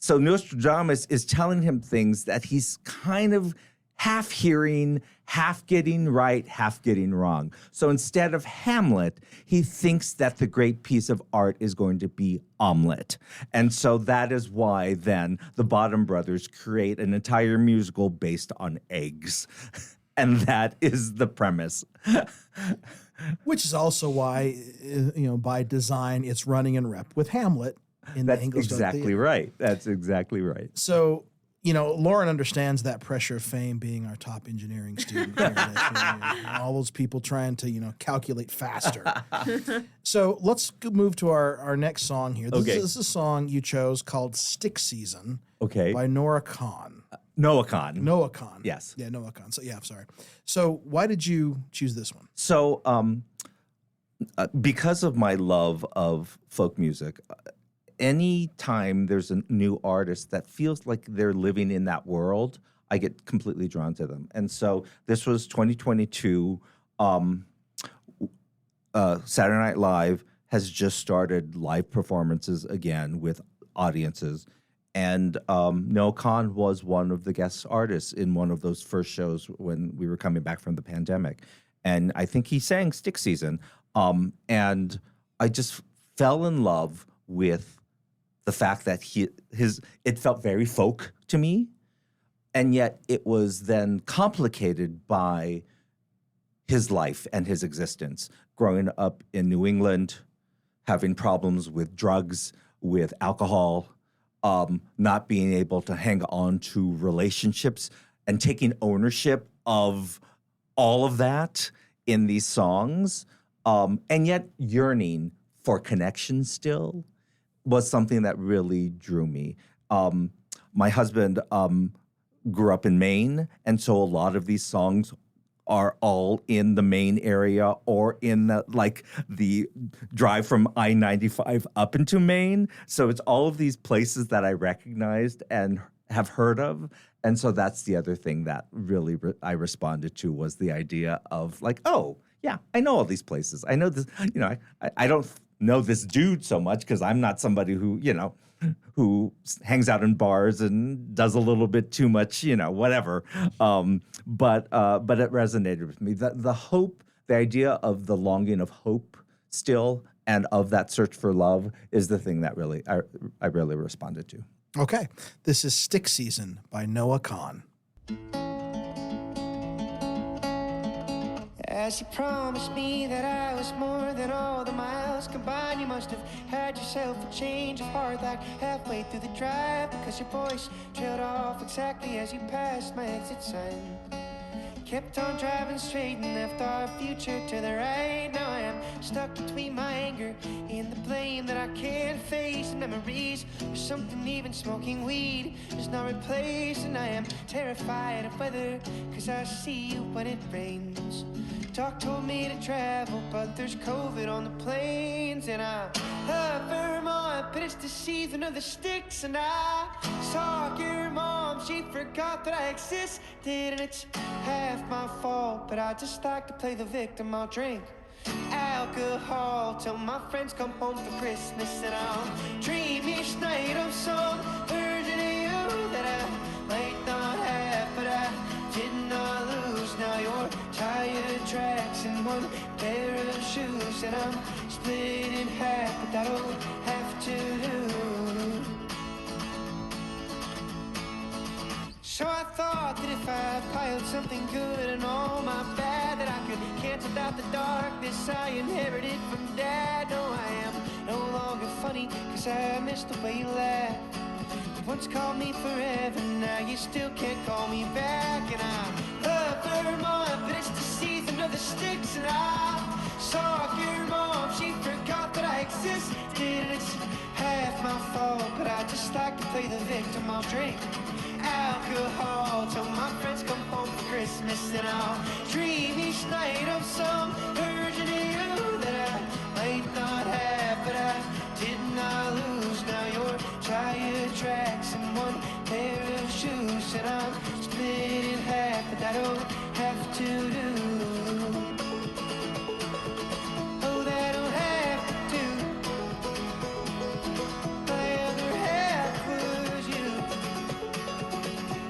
Nostradamus is telling him things that he's kind of half hearing, half getting right, half getting wrong. So instead of Hamlet, he thinks that the great piece of art is going to be omelet. And so that is why then the Bottom brothers create an entire musical based on eggs. And that is the premise. Which is also why, by design, it's running in rep with Hamlet in the English Theater. Exactly right. That's exactly right. So, Lauren understands that pressure of fame, being our top engineering student here and all those people trying to, calculate faster. So let's move to our next song here. This is a song you chose called Stick Season by Noah Kahan. Noah Kahan. Noah Kahan. Yes. Yeah, Noah Kahan. So, I'm sorry. So why did you choose this one? So because of my love of folk music, any time there's a new artist that feels like they're living in that world, I get completely drawn to them. And so this was 2022. Saturday Night Live has just started live performances again with audiences. And Noah Kahan was one of the guest artists in one of those first shows when we were coming back from the pandemic. And I think he sang Stick Season. And I just fell in love with the fact that it felt very folk to me. And yet it was then complicated by his life and his existence, growing up in New England, having problems with drugs, with alcohol, not being able to hang on to relationships, and taking ownership of all of that in these songs, and yet yearning for connection still was something that really drew me. My husband grew up in Maine, and so a lot of these songs are all in the Maine area or in the drive from I-95 up into Maine. So it's all of these places that I recognized and have heard of. And so that's the other thing that really I responded to, was the idea of like, oh, yeah, I know all these places. I know this, I don't know this dude so much because I'm not somebody who who hangs out in bars and does a little bit too much, whatever. But it resonated with me. The hope, the idea of the longing of hope still and of that search for love is the thing that really I really responded to. Okay. This is Stick Season by Noah Kahan. As you promised me that I was more than all the miles combined, you must have had yourself a change of heart like halfway through the drive, because your voice trailed off exactly as you passed my exit sign. Kept on driving straight and left our future to the right. Now I am stuck between my anger and the blame that I can't face, and memories of something even smoking weed is not replaced. And I am terrified of weather, cause I see you when it rains. Doc told me to travel, but there's COVID on the planes. And I love Vermont, but it's the season of the sticks. And I saw your mom, she forgot that I existed. And it's half my fault, but I just like to play the victim. I'll drink alcohol till my friends come home for Christmas. And I'll dream each night of some version of you that I might not have, but I did not lose. Now you're tire tracks and one pair of shoes, and I'm split in half, but that'll have to do. So I thought that if I piled something good and all my bad, that I could cancel out the darkness I inherited from Dad. No, I am no longer funny, cause I miss the way you laugh. You once called me forever, now you still can't call me back. And I love Vermont, but it's the season of the sticks. And I saw your mom, she forgot that I existed. And it's half my fault, but I just like to play the victim. I'll drink alcohol till my friends come home for Christmas. And I'll dream each night of some version of you that I might not have, but I did not lose. Now you're tire tracks and one pair of shoes, and I'm split in half, but that'll have to do. Oh, that'll have to do. My other half was you.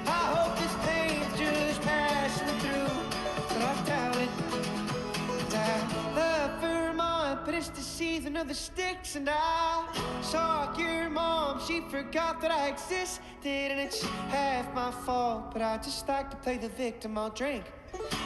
I hope this pain's just passing through, but I doubt it. I love Vermont, but it's the season of the sticks. And I saw your mom, she forgot that I existed. And it's half my fault, but I just like to play the victim. I'll drink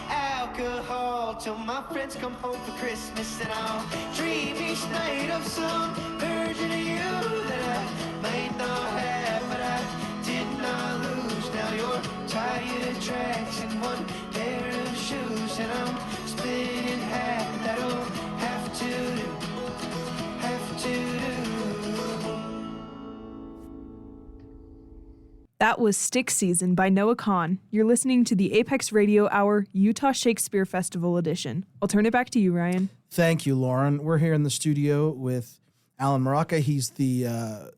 alcohol till my friends come home for Christmas. And I'll dream each night of some version of you that I might not have, but I did not lose. Now you're tire tracks and one pair of shoes, and I'm split in half. That'll have to do, have to do. That was Stick Season by Noah Kahan. You're listening to the Apex Radio Hour Utah Shakespeare Festival edition. I'll turn it back to you, Ryan. Thank you, Lauren. We're here in the studio with Alan Muraoka. He's the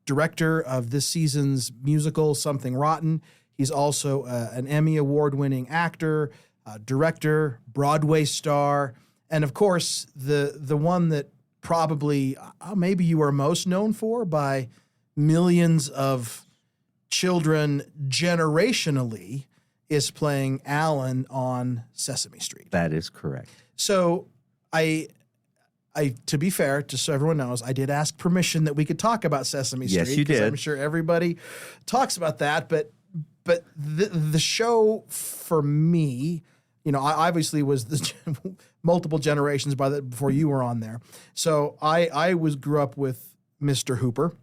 director of this season's musical, Something Rotten. He's also an Emmy Award-winning actor, director, Broadway star, and of course, the one that probably maybe you are most known for by millions of children generationally is playing Alan on Sesame Street. That is correct. So I, to be fair, just so everyone knows, I did ask permission that we could talk about Sesame Street. Yes, you 'cause did. I'm sure everybody talks about that, but but the show for me, you know, I obviously was multiple generations before you were on there. So I grew up with Mr. Hooper,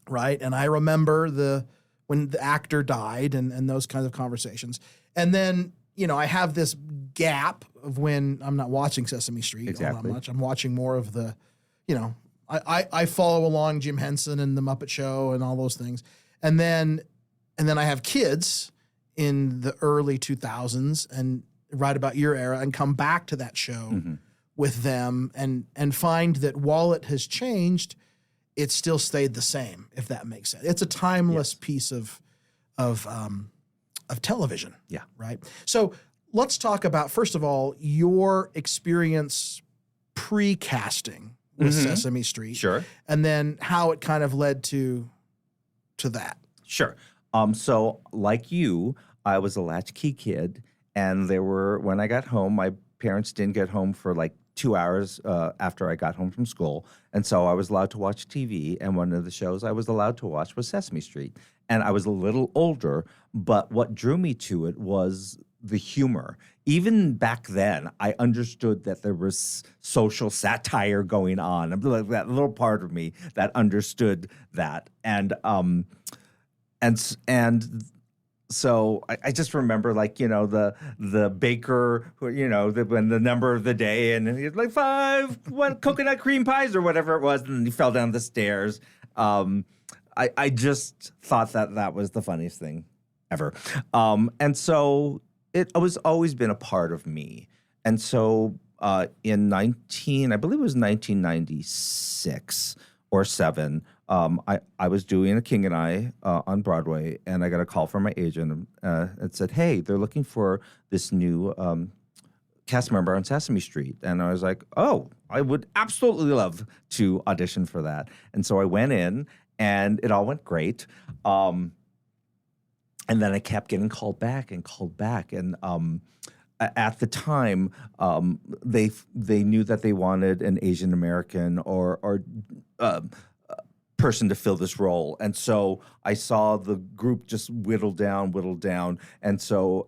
right? And I remember when the actor died and those kinds of conversations. And then, you know, I have this gap of when I'm not watching Sesame Street all that much. I'm watching more of the, you know, I follow along Jim Henson and the Muppet Show and all those things. And then I have kids in the early 2000s and right about your era and come back to that show with them and find that while it has changed, it still stayed the same, if that makes sense. It's a timeless piece of television. Yeah. Right. So let's talk about, first of all, your experience pre-casting with Sesame Street. Sure. And then how it kind of led to that. Sure. So like you, I was a latchkey kid, and when I got home, my parents didn't get home for like 2 hours after I got home from school. And so I was allowed to watch TV. And one of the shows I was allowed to watch was Sesame Street. And I was a little older, but what drew me to it was the humor. Even back then, I understood that there was social satire going on. That little part of me that understood that. And so I just remember, like, you know, the baker who, you know, when the number of the day, and he had like 5 coconut cream pies or whatever it was, and then he fell down the stairs. I just thought that was the funniest thing ever. And so it was always been a part of me. And so I believe it was 1996 or 7, I was doing A King and I on Broadway, and I got a call from my agent that said, hey, they're looking for this new cast member on Sesame Street. And I was like, oh, I would absolutely love to audition for that. And so I went in, and it all went great. And then I kept getting called back. And at the time, they knew that they wanted an Asian American or person to fill this role. And so I saw the group just whittle down. And so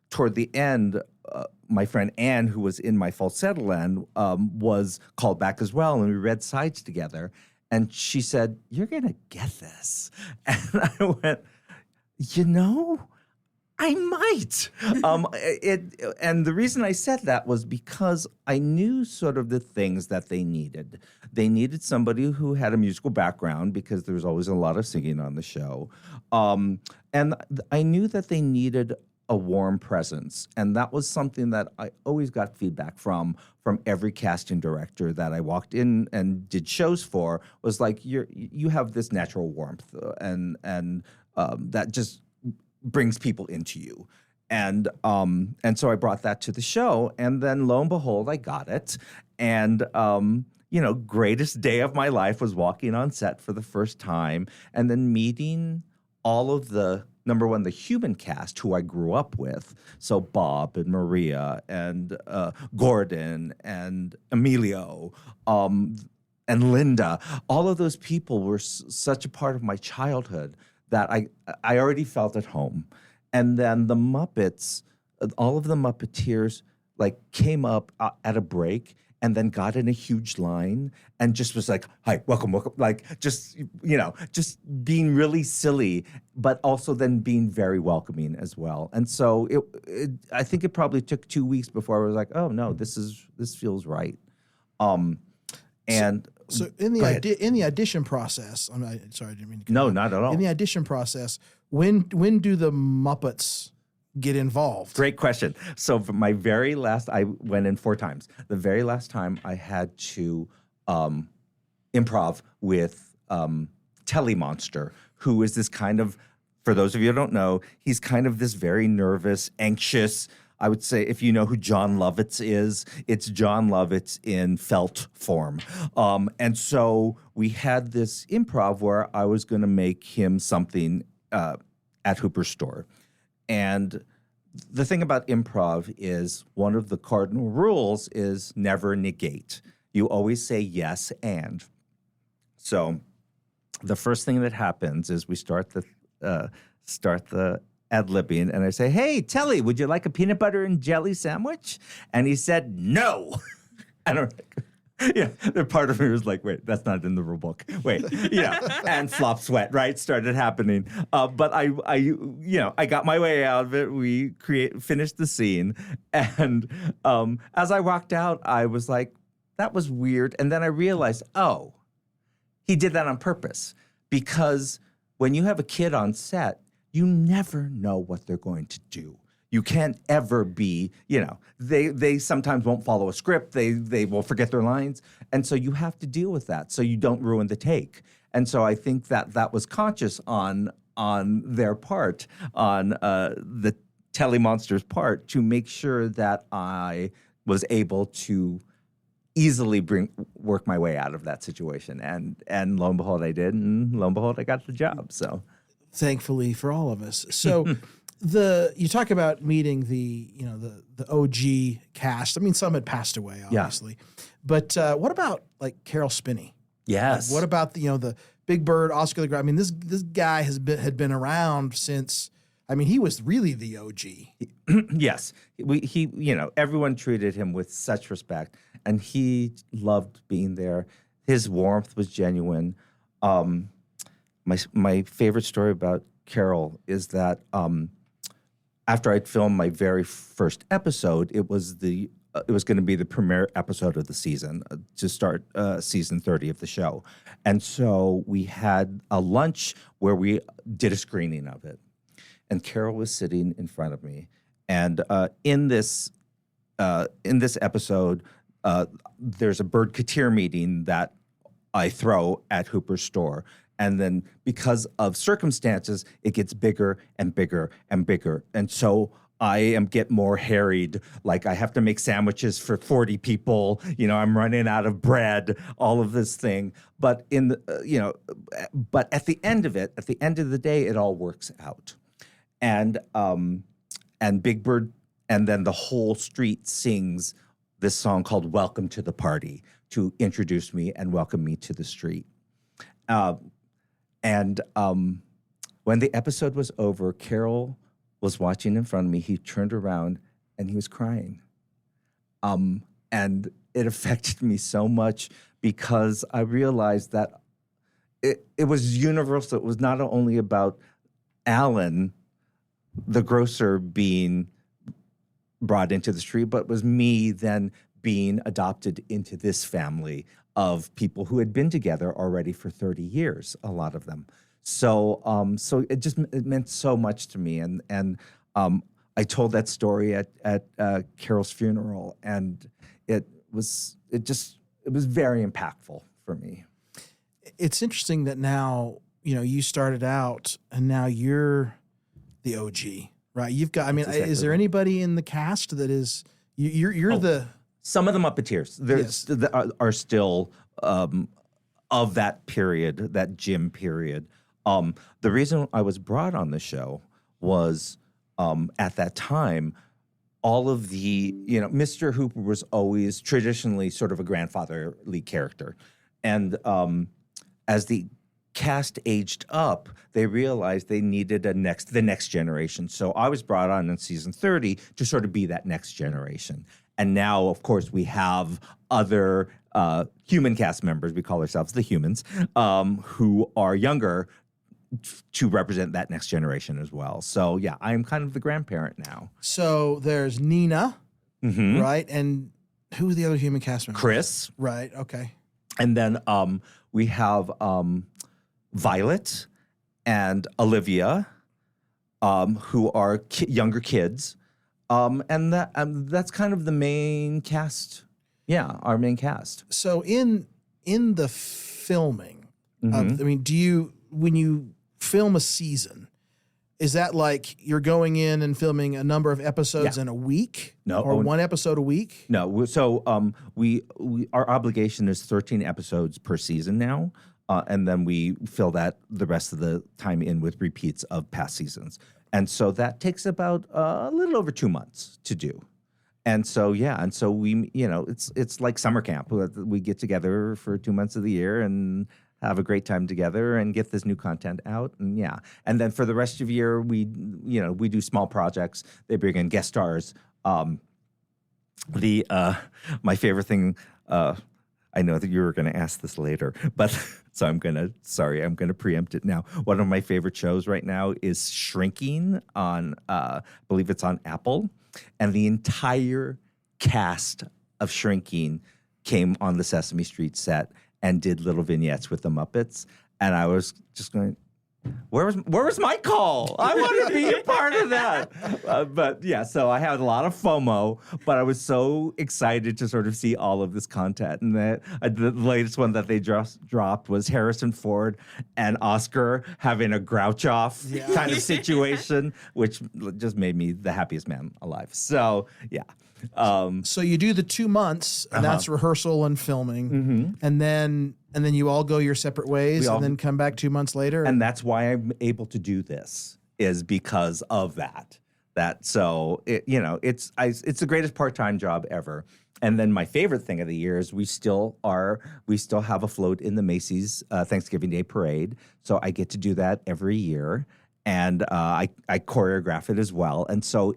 toward the end, my friend Anne, who was in my falsetto land, was called back as well. And we read sides together. And she said, you're going to get this. And I went, you know, I might. And the reason I said that was because I knew sort of the things that they needed. They needed somebody who had a musical background, because there was always a lot of singing on the show. And I knew that they needed a warm presence. And that was something that I always got feedback from every casting director that I walked in and did shows for, was like, you have this natural warmth, and that just brings people into you. And so I brought that to the show, and then lo and behold, I got it. And you know, greatest day of my life was walking on set for the first time, and then meeting all of the, number one, the human cast who I grew up with. So Bob and Maria and Gordon and Emilio and Linda. All of those people were such a part of my childhood that I already felt at home. And then the Muppets, all of the Muppeteers, like, came up at a break and then got in a huge line and just was like, hi, welcome. Like, just, you know, just being really silly, but also then being very welcoming as well. And so I think it probably took 2 weeks before I was like, oh no, this feels right. So in the audition process, sorry, I didn't mean to. No, not at all. In the audition process, when do the Muppets get involved? Great question. So for my very last, I went in 4 times. The very last time I had to improv with Telly Monster, who is this kind of, for those of you who don't know, he's kind of this very nervous, anxious, I would say, if you know who John Lovitz is, it's John Lovitz in felt form. And so we had this improv where I was going to make him something at Hooper's store. And the thing about improv is, one of the cardinal rules is never negate. You always say yes and. So the first thing that happens is we start the start the ad-libbing, and I say, "Hey, Telly, would you like a peanut butter and jelly sandwich?" And he said, "No." And I'm like, yeah, the part of me was like, wait, that's not in the rule book. Wait, and flop sweat, right, started happening. But I got my way out of it. We finished the scene, and as I walked out, I was like, that was weird. And then I realized, oh, he did that on purpose, because when you have a kid on set, you never know what they're going to do. You can't ever be, they sometimes won't follow a script. They will forget their lines. And so you have to deal with that so you don't ruin the take. And so I think that was conscious on their part, on the Telly Monster's part, to make sure that I was able to easily work my way out of that situation. And lo and behold, I did. And lo and behold, I got the job. So thankfully for all of us. So you talk about meeting the OG cast. I mean, some had passed away, obviously. Yeah. But what about like Carol Spinney? Yes. Like, what about the Big Bird, Oscar the Grouch? I mean, this guy had been around since. I mean, he was really the OG. Yes. He everyone treated him with such respect, and he loved being there. His warmth was genuine. My favorite story about Carol is that after I'd filmed my very first episode, it was going to be the premiere episode of the season to start season 30 of the show. And so we had a lunch where we did a screening of it. And Carol was sitting in front of me. And in this episode, there's a Bird Katir meeting that I throw at Hooper's store. And then because of circumstances, it gets bigger and bigger and bigger. And so I get more harried. Like, I have to make sandwiches for 40 people. I'm running out of bread, all of this thing. But but at the end of the day, it all works out. And Big Bird, and then the whole street sings this song called "Welcome to the Party" to introduce me and welcome me to the street. And when the episode was over, Carol was watching in front of me. He turned around and he was crying. And it affected me so much because I realized that it was universal. It was not only about Alan, the grocer, being brought into the street, but it was me then being adopted into this family of people who had been together already for 30 years, a lot of them. So it meant so much to me. And I told that story at Carol's funeral, and it was very impactful for me. It's interesting that now, you started out and now you're the OG, right? You've got, exactly. Is there anybody in the cast that is, you're the... Some of the Muppeteers are still of that period, that Jim period. The reason I was brought on the show was at that time, all of the, Mr. Hooper was always traditionally sort of a grandfatherly character. And as the cast aged up, they realized they needed the next generation. So I was brought on in season 30 to sort of be that next generation. And now, of course, we have other human cast members, we call ourselves the humans, who are younger to represent that next generation as well. So, yeah, I'm kind of the grandparent now. So there's Nina, right? And who's the other human cast member? Chris. Right, okay. And then we have Violet and Olivia, who are younger kids. And that's kind of the main cast. Yeah, our main cast. So in the filming, when you film a season, is that like you're going in and filming a number of episodes in a week? No, or one episode a week? No. So we our obligation is 13 episodes per season now, and then we fill that the rest of the time in with repeats of past seasons. And so that takes about a little over 2 months to do. And so, we, it's like summer camp. We get together for 2 months of the year and have a great time together and get this new content out. And yeah. And then for the rest of the year, we do small projects. They bring in guest stars. My favorite thing, I know that you were going to ask this later, but so I'm going to preempt it now. One of my favorite shows right now is Shrinking on, I believe it's on Apple. And the entire cast of Shrinking came on the Sesame Street set and did little vignettes with the Muppets. And I was just going, where was my call? I want to be a part of that. But yeah, so I had a lot of FOMO, but I was so excited to sort of see all of this content. And the latest one that they just dropped was Harrison Ford and Oscar having a grouch off kind of situation, which just made me the happiest man alive. So yeah. So you do the 2 months, and that's rehearsal and filming, and then you all go your separate ways, and then come back 2 months later. And that's why I'm able to do this, is because of that. So it's the greatest part-time job ever. And then my favorite thing of the year is we still have a float in the Macy's Thanksgiving Day Parade. So I get to do that every year, and I choreograph it as well. And so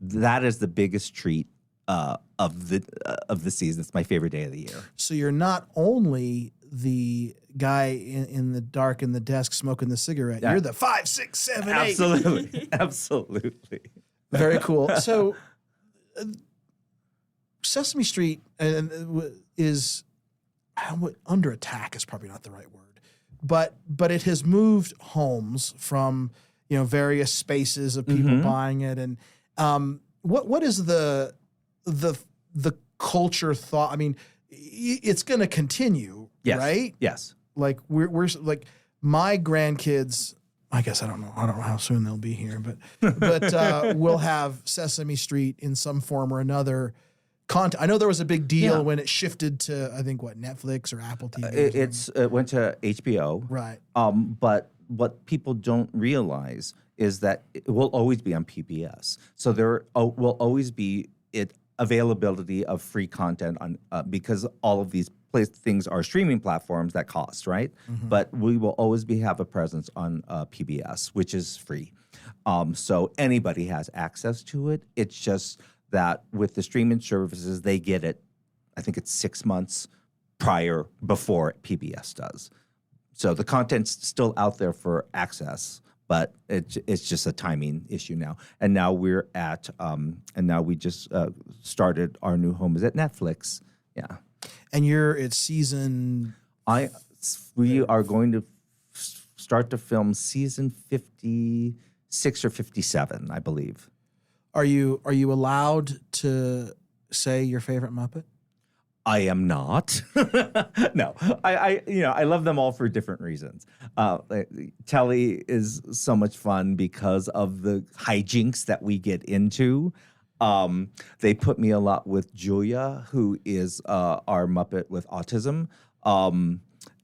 that is the biggest treat of the season. It's my favorite day of the year. So you're not only the guy in the dark in the desk smoking the cigarette. Yeah. You're the 5, 6, 7, 8. Absolutely, absolutely. Very cool. So Sesame Street is under attack is probably not the right word, but it has moved homes from various spaces of people buying it. And what is the culture thought? I mean, it's going to continue, right? Yes. Like we're like my grandkids. I guess I don't know how soon they'll be here, but we'll have Sesame Street in some form or another. I know there was a big deal when it shifted to, I think, Netflix or Apple TV. It went to HBO, right? But what people don't realize is that it will always be on PBS. So there will always be availability of free content on because all of these things are streaming platforms that cost, right? But we will always have a presence on PBS, which is free. So anybody has access to it. It's just that with the streaming services, they get it, I think it's 6 months before PBS does. So the content's still out there for access, but it's just a timing issue now. And now we just started our new home is at Netflix. Yeah. And it's season. We are going to start to film season 56 or 57, I believe. Are you allowed to say your favorite Muppet? I am not. No, I love them all for different reasons. Telly is so much fun because of the hijinks that we get into. They put me a lot with Julia, who is our Muppet with autism.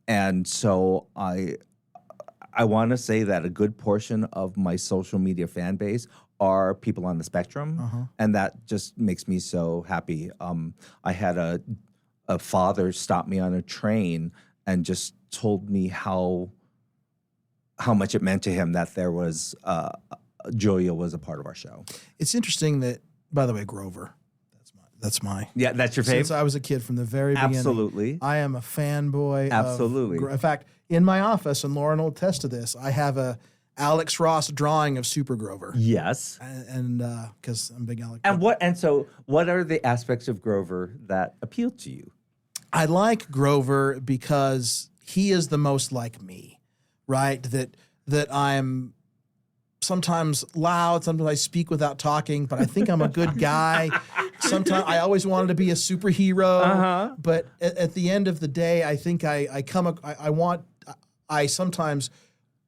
And so I want to say that a good portion of my social media fan base are people on the spectrum, and that just makes me so happy. I had a father stop me on a train and just told me how much it meant to him that there was Julia was a part of our show. It's interesting that, by the way, Grover. That's my yeah. That's your favorite. Since I was a kid from the very beginning. Absolutely. I am a fanboy. Absolutely. In fact, in my office, and Lauren will attest to this, I have a Alex Ross drawing of Super Grover. Yes. And because I'm a big Alex. So what are the aspects of Grover that appeal to you? I like Grover because he is the most like me, right? That I'm sometimes loud, sometimes I speak without talking, but I think I'm a good guy. Sometimes I always wanted to be a superhero, but at the end of the day, I think I sometimes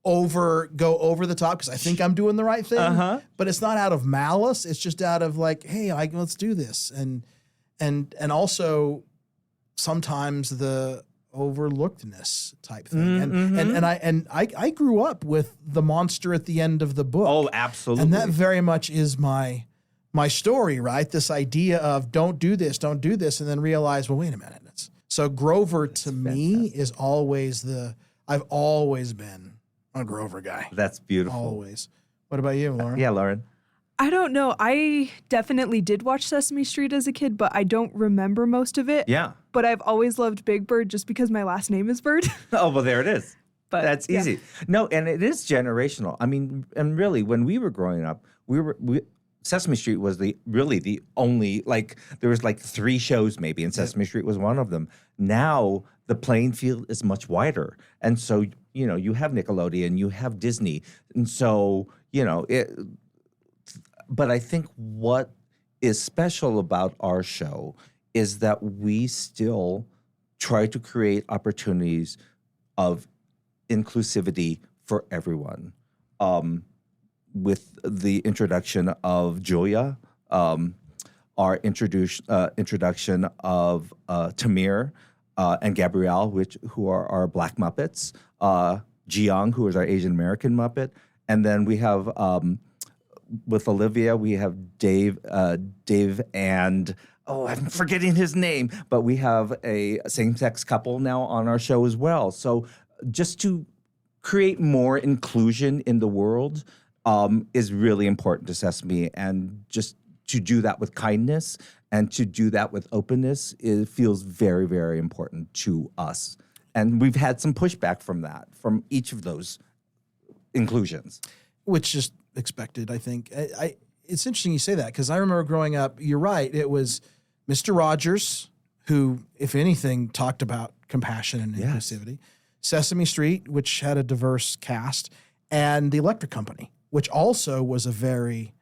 go over the top because I think I'm doing the right thing, but it's not out of malice. It's just out of like, hey, let's do this, and also sometimes the overlookedness type thing, and I grew up with the monster at the end of the book. Oh, absolutely, and that very much is my story, right? This idea of don't do this, and then realize, well, wait a minute, So Grover to me fantastic. is always I've always been a Grover guy. That's beautiful. Always. What about you, Lauren? Yeah, Lauren. I don't know. I definitely did watch Sesame Street as a kid, but I don't remember most of it. Yeah. But I've always loved Big Bird just because my last name is Bird. Oh, well, there it is. But That's yeah. easy. No, and it is generational. I mean, and really, when we were growing up, Sesame Street was the only, like, there was like 3 shows maybe, and Sesame Street was one of them. Now the playing field is much wider, and so you have Nickelodeon, you have Disney, and so But I think what is special about our show is that we still try to create opportunities of inclusivity for everyone. With the introduction of Julia, our introduction of Tamir and Gabrielle, who are our Black Muppets, Jiyoung, who is our Asian American Muppet, and then we have with Olivia, we have Dave and I'm forgetting his name, but we have a same-sex couple now on our show as well. So just to create more inclusion in the world is really important to Sesame, and just to do that with kindness and to do that with openness, it feels very, very important to us. And we've had some pushback from each of those inclusions. Which is expected, I think. It's interesting you say that, because I remember growing up, you're right, it was Mr. Rogers, who, if anything, talked about compassion and inclusivity. Sesame Street, which had a diverse cast, and the Electric Company, which also was a very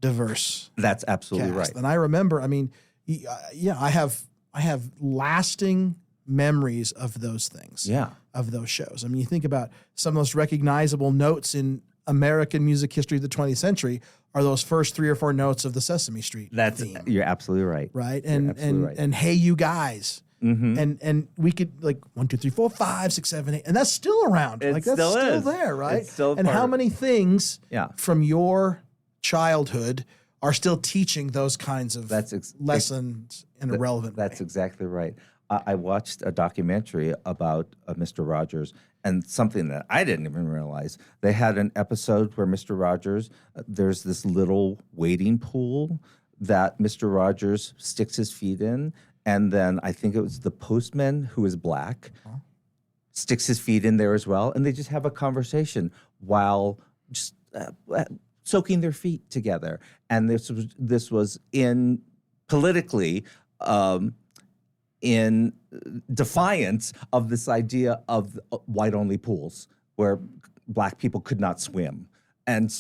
diverse That's absolutely cast. right. And I remember, I mean, I have lasting memories of those things. Yeah. Of those shows. I mean, you think about some of the most recognizable notes in American music history of the 20th century are those first 3 or 4 notes of the Sesame Street theme. You're absolutely right. Right? You're And absolutely right. and Hey You Guys. Mm-hmm. And we could, like, 1, 2, 3, 4, 5, 6, 7, 8, and that's still around. It Like, that's still still is. there, right? It's still and part how of it. many things Yeah. from your childhood are still teaching those kinds of lessons in a relevant That's way? exactly right. I watched a documentary about Mr. Rogers, and something that I didn't even realize. They had an episode where Mr. Rogers, there's this little wading pool that Mr. Rogers sticks his feet in, and then I think it was the postman, who is Black, sticks his feet in there as well, and they just have a conversation while just soaking their feet together. And this was in politically in defiance of this idea of white-only pools where Black people could not swim, and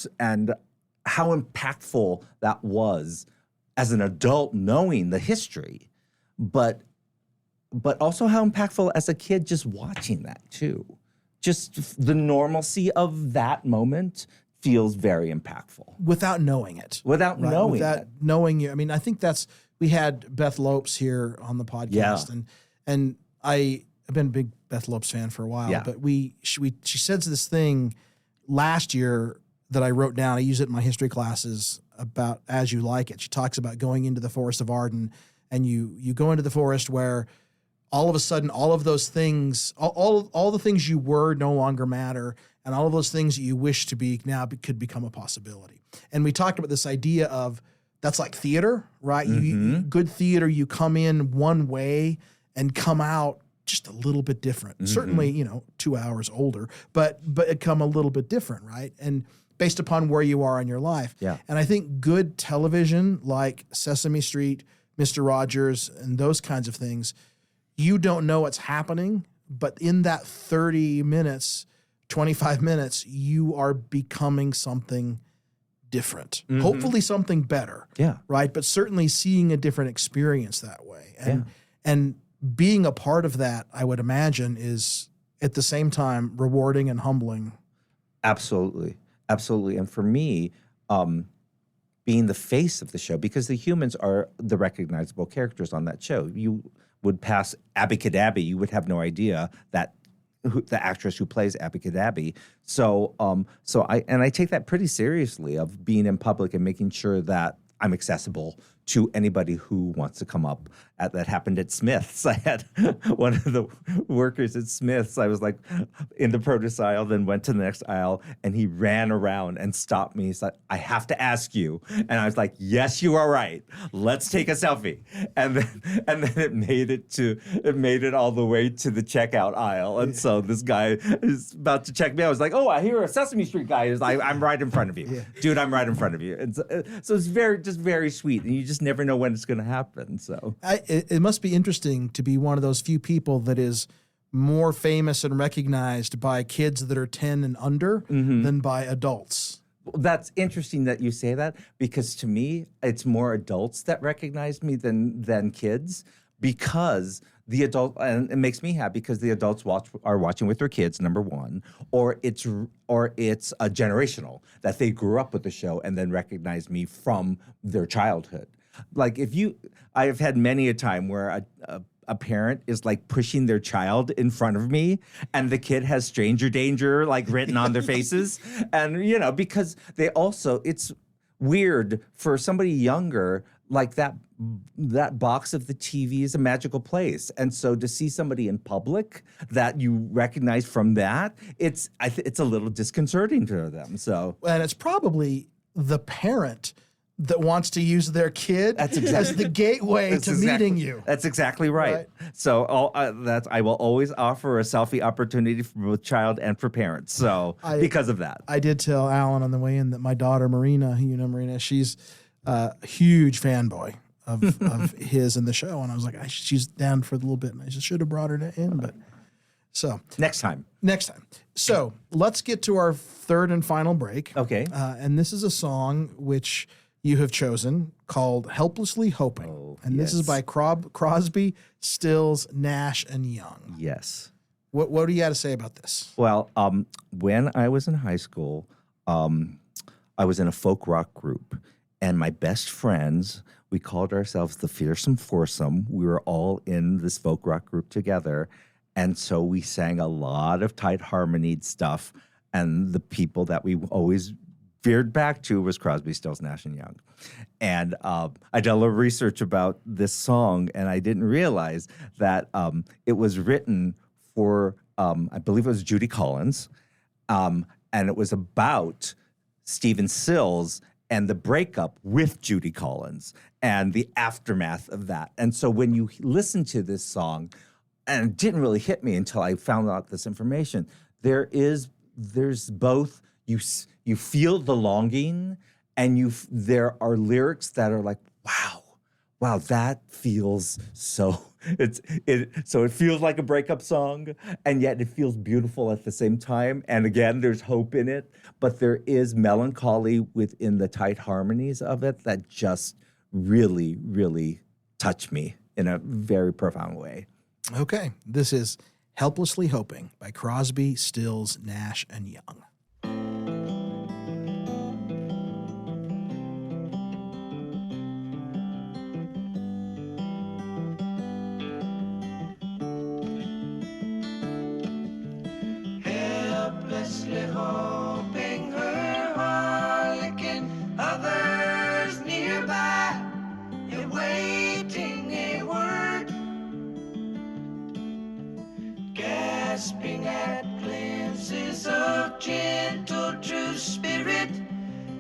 how impactful that was as an adult, knowing the history, but also how impactful as a kid just watching that too. Just the normalcy of that moment feels very impactful. Without knowing it. Without knowing it. Knowing you. I mean, I think we had Beth Lopes here on the podcast, and I've been a big Beth Lopes fan for a while, but she says this thing last year that I wrote down. I use it in my history classes about As You Like It. She talks about going into the Forest of Arden, and you go into the forest where all of a sudden all of those things, all the things you were no longer matter, and all of those things that you wish to be now could become a possibility. And we talked about this idea of that's like theater, right? Good theater, you come in one way and come out just a little bit different. Certainly, 2 hours older, but it come a little bit different, right? And based upon where you are in your life. Yeah. And I think good television like Sesame Street, Mr. Rogers, and those kinds of things, you don't know what's happening, but in that 30 minutes, 25 minutes, you are becoming something different. Hopefully something better. Yeah. Right? But certainly seeing a different experience that way. And being a part of that, I would imagine, is at the same time rewarding and humbling. Absolutely. Absolutely. And for me, being the face of the show, because the humans are the recognizable characters on that show. You would pass Abby Cadabby, you would have no idea that the actress who plays Abby Cadabby. So I take that pretty seriously, of being in public and making sure that I'm accessible to anybody who wants to come up that happened at Smith's. I had one of the workers at Smith's. I was like in the produce aisle, then went to the next aisle, and he ran around and stopped me. He's like, "I have to ask you," and I was like, "Yes, you are right. Let's take a selfie." And then it made it all the way to the checkout aisle, and so this guy is about to check me out. I was like, "Oh, I hear a Sesame Street guy is like, I'm right in front of you, dude. I'm right in front of you." And so it's very sweet, and you just never know when it's going to happen. So It must be interesting to be one of those few people that is more famous and recognized by kids that are 10 and under than by adults. that's interesting that you say that, because to me, it's more adults that recognize me than kids, because the adult, and it makes me happy because the adults are watching with their kids, number one, or it's a generational that they grew up with the show and then recognize me from their childhood. Like I have had many a time where a parent is like pushing their child in front of me, and the kid has stranger danger like written on their faces, and because it's weird for somebody younger, like that box of the TV is a magical place. And so to see somebody in public that you recognize from that, it's a little disconcerting to them. So, and it's probably the parent that wants to use their kid as the gateway to meeting you. That's exactly right. So I will always offer a selfie opportunity for both child and for parents. So because of that. I did tell Alan on the way in that my daughter, Marina, Marina, she's a huge fanboy of his in the show. And I was like, she's down for a little bit. And I should have brought her in. But so Next time. So let's get to our third and final break. Okay. And this is a song which you have chosen called Helplessly Hoping. This is by Crosby, Stills, Nash, and Young. Yes. What do you got to say about this? Well, when I was in high school, I was in a folk rock group, and my best friends, we called ourselves the Fearsome Foursome. We were all in this folk rock group together, and so we sang a lot of tight harmonied stuff, and the people that we always veered back to was Crosby, Stills, Nash, and Young. And I did a little research about this song, and I didn't realize that it was written for, I believe it was Judy Collins, and it was about Stephen Stills and the breakup with Judy Collins and the aftermath of that. And so when you listen to this song, and it didn't really hit me until I found out this information, there's both, you feel the longing, and there are lyrics that are like, wow, that feels so. So it feels like a breakup song, and yet it feels beautiful at the same time. And again, there's hope in it, but there is melancholy within the tight harmonies of it that just really, really touch me in a very profound way. Okay, this is Helplessly Hoping by Crosby, Stills, Nash, and Young. Helplessly hoping her harlequin, others nearby, awaiting a word, gasping at glimpses of gentle true spirit.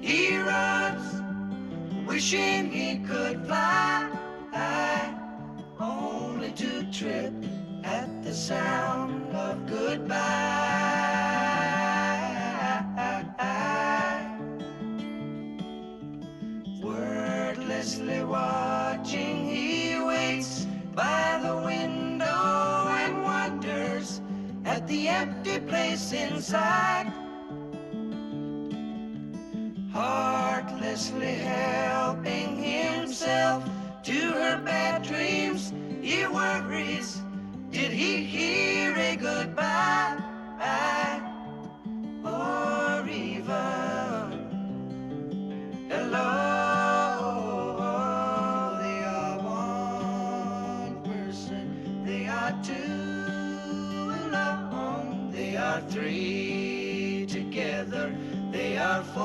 He runs, wishing he could fly, only to trip at the sound of goodbye. Wordlessly watching, he waits by the window and wonders at the empty place inside. Heartlessly helping himself to her bad dreams, he worries, did he hear a goodbye? Or even hello? They are one person, they are two alone, they are three together, they are for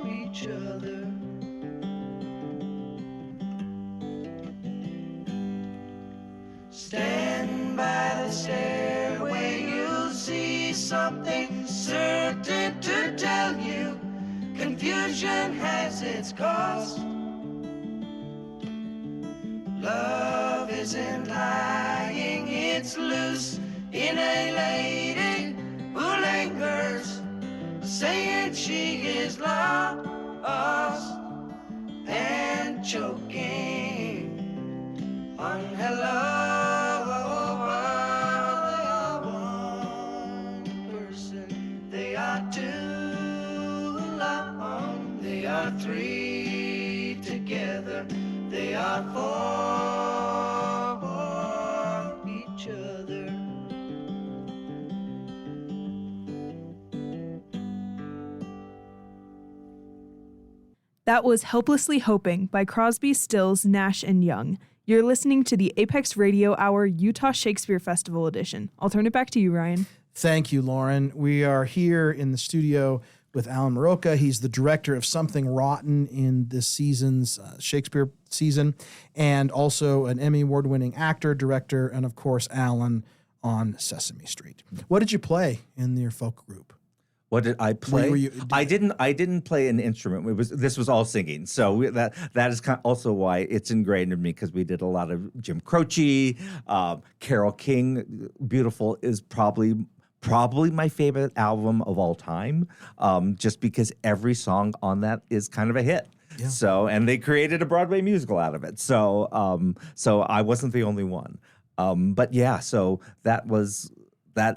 each other. Stand by the stairway, you'll see something certain to tell you. Confusion has its cost. Love isn't lying, it's loose in a lady who lingers, saying she is lost and choking on hello. They are one person, they are two alone, they are three together, they are four for each other. That was Helplessly Hoping by Crosby, Stills, Nash, and Young. You're listening to the Apex Radio Hour Utah Shakespeare Festival edition. I'll turn it back to you, Ryan. Thank you, Lauren. We are here in the studio with Alan Muraoka. He's the director of Something Rotten in this season's Shakespeare season, and also an Emmy Award-winning actor, director, and of course, Alan on Sesame Street. What did you play in your folk group? What did I play? I didn't play an instrument. This was all singing. So that is also why it's ingrained in me, because we did a lot of Jim Croce, Carole King. Beautiful is probably my favorite album of all time, just because every song on that is kind of a hit. Yeah. So, and they created a Broadway musical out of it. So I wasn't the only one. But yeah, so that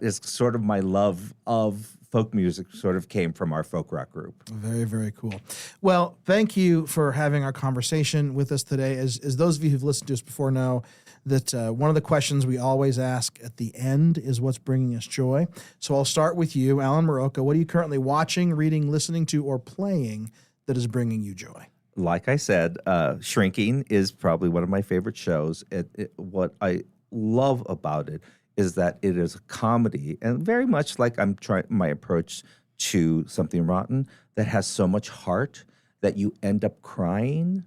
is sort of my love of folk music, sort of came from our folk rock group. Very, very cool. Well, thank you for having our conversation with us today. As those of you who've listened to us before know, that one of the questions we always ask at the end is what's bringing us joy. So I'll start with you, Alan Muraoka. What are you currently watching, reading, listening to, or playing that is bringing you joy? Like I said, Shrinking is probably one of my favorite shows. What I love about it is that it is a comedy, and very much like I'm trying my approach to Something Rotten, that has so much heart that you end up crying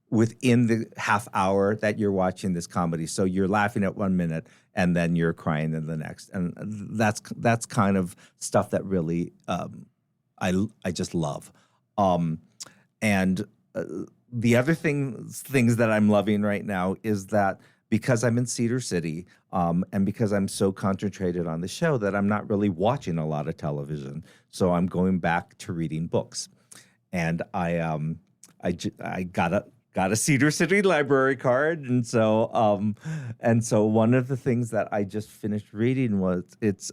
within the half hour that you're watching this comedy. So you're laughing at 1 minute and then you're crying in the next, and that's kind of stuff that really I just love. And the other things that I'm loving right now is that, because I'm in Cedar City, and because I'm so concentrated on the show, that I'm not really watching a lot of television. So I'm going back to reading books, and I got a Cedar City library card, and so one of the things that I just finished reading was it's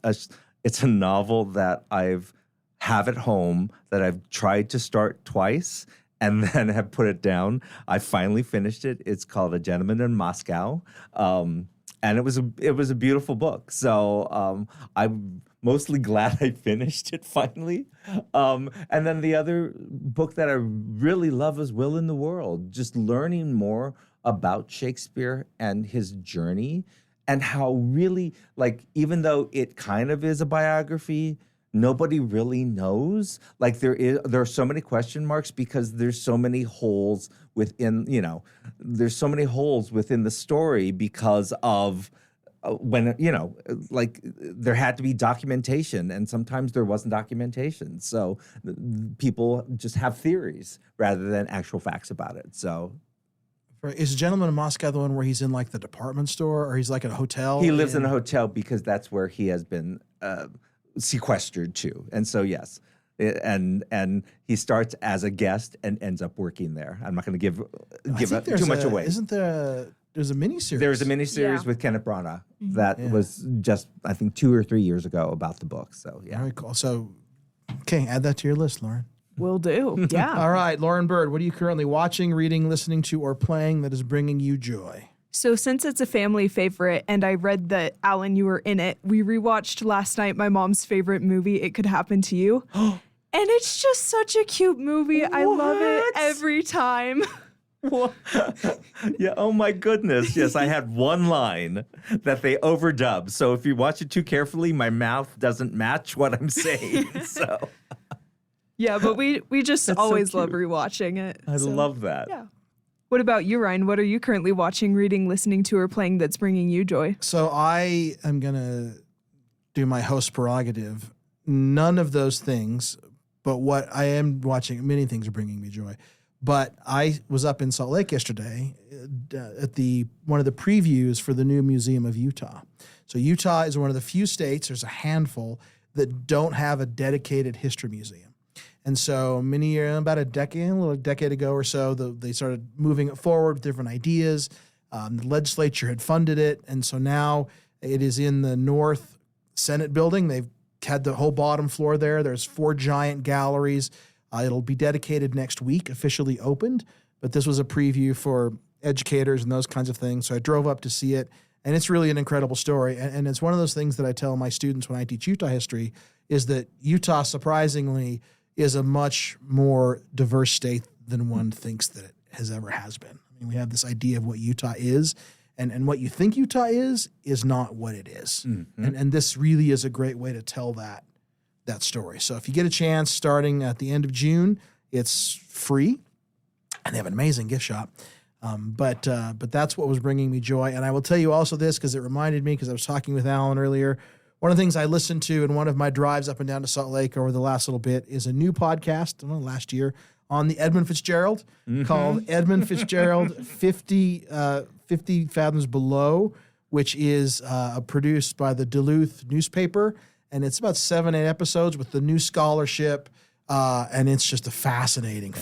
a novel that have at home that I've tried to start twice and then have put it down. I finally finished it. It's called A Gentleman in Moscow, and it was a beautiful book. So I'm mostly glad I finished it finally. And then the other book that I really love is Will in the World. Just learning more about Shakespeare and his journey, and how really, like, even though it kind of is a biography, nobody really knows. Like, there are so many question marks because there's so many holes within the story because of when, like, there had to be documentation, and sometimes there wasn't documentation. So people just have theories rather than actual facts about it. So is A Gentleman in Moscow the one where he's in, like, the department store, or he's like at a hotel? He lives in a hotel because that's where he has been sequestered to. And so, yes, and he starts as a guest and ends up working there. I'm not going to give too much away. Isn't there's a miniseries? There's a miniseries with Kenneth Branagh that was just, I think, 2 or 3 years ago about the book. So, yeah. Very cool. So, okay, add that to your list, Lauren. Will do. Yeah. All right, Lauren Bird, what are you currently watching, reading, listening to, or playing that is bringing you joy? So since it's a family favorite, and I read that, Alan, you were in it, we rewatched last night my mom's favorite movie, It Could Happen to You. And it's just such a cute movie. What? I love it every time. What? Yeah, oh my goodness. Yes, I had one line that they overdubbed. So if you watch it too carefully, my mouth doesn't match what I'm saying. So yeah, but we just always love rewatching it. I love that. Yeah. What about you, Ryan? What are you currently watching, reading, listening to, or playing that's bringing you joy? So I am going to do my host prerogative. None of those things, but what I am watching, many things are bringing me joy. But I was up in Salt Lake yesterday at one of the previews for the new Museum of Utah. So Utah is one of the few states, there's a handful, that don't have a dedicated history museum. And so about a little decade ago or so, they started moving it forward with different ideas. The legislature had funded it. And so now it is in the North Senate building. They've had the whole bottom floor there. There's 4 giant galleries. It'll be dedicated next week, officially opened. But this was a preview for educators and those kinds of things. So I drove up to see it. And it's really an incredible story. And it's one of those things that I tell my students when I teach Utah history is that Utah, surprisingly, is a much more diverse state than one thinks that it has been. I mean, we have this idea of what Utah is, and what you think Utah is not what it is. Mm-hmm. And this really is a great way to tell that story. So if you get a chance, starting at the end of June, it's free, and they have an amazing gift shop. But that's what was bringing me joy. And I will tell you also this, because it reminded me, because I was talking with Alan earlier, one of the things I listened to in one of my drives up and down to Salt Lake over the last little bit is a new podcast, last year, on the Edmund Fitzgerald, called Edmund Fitzgerald 50 Fathoms Below, which is produced by the Duluth newspaper. And it's about 7-8 episodes with the new scholarship. And it's just a fascinating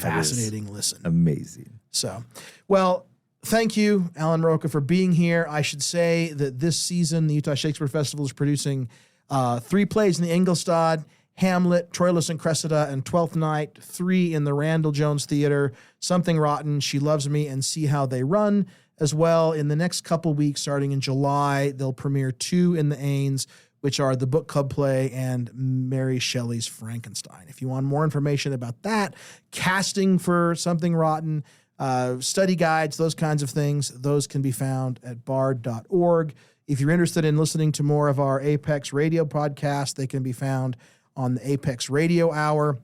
listen. Amazing. So, well, thank you, Alan Muraoka, for being here. I should say that this season, the Utah Shakespeare Festival is producing 3 plays in the Engelstad, Hamlet, Troilus and Cressida, and Twelfth Night, 3 in the Randall Jones Theater, Something Rotten, She Loves Me, and See How They Run. As well, in the next couple weeks, starting in July, they'll premiere 2 in the Ains, which are the book club play and Mary Shelley's Frankenstein. If you want more information about that, casting for Something Rotten, study guides, those kinds of things, those can be found at bard.org. If you're interested in listening to more of our Apex Radio podcast, they can be found on the Apex Radio Hour,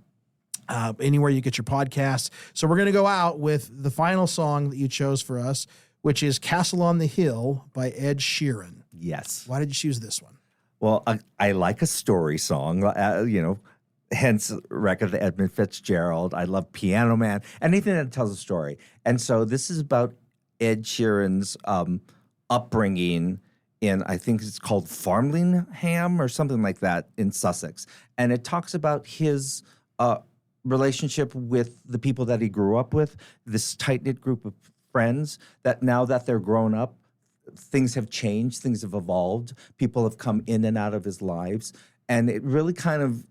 anywhere you get your podcasts. So we're going to go out with the final song that you chose for us, which is Castle on the Hill by Ed Sheeran. Yes. Why did you choose this one? Well, I like a story song, hence record of Edmund Fitzgerald. I love Piano Man, anything that tells a story. And so this is about Ed Sheeran's upbringing in, I think it's called Farmlingham or something like that in Sussex. And it talks about his relationship with the people that he grew up with, this tight-knit group of friends that now that they're grown up, things have changed, things have evolved, people have come in and out of his lives. And it really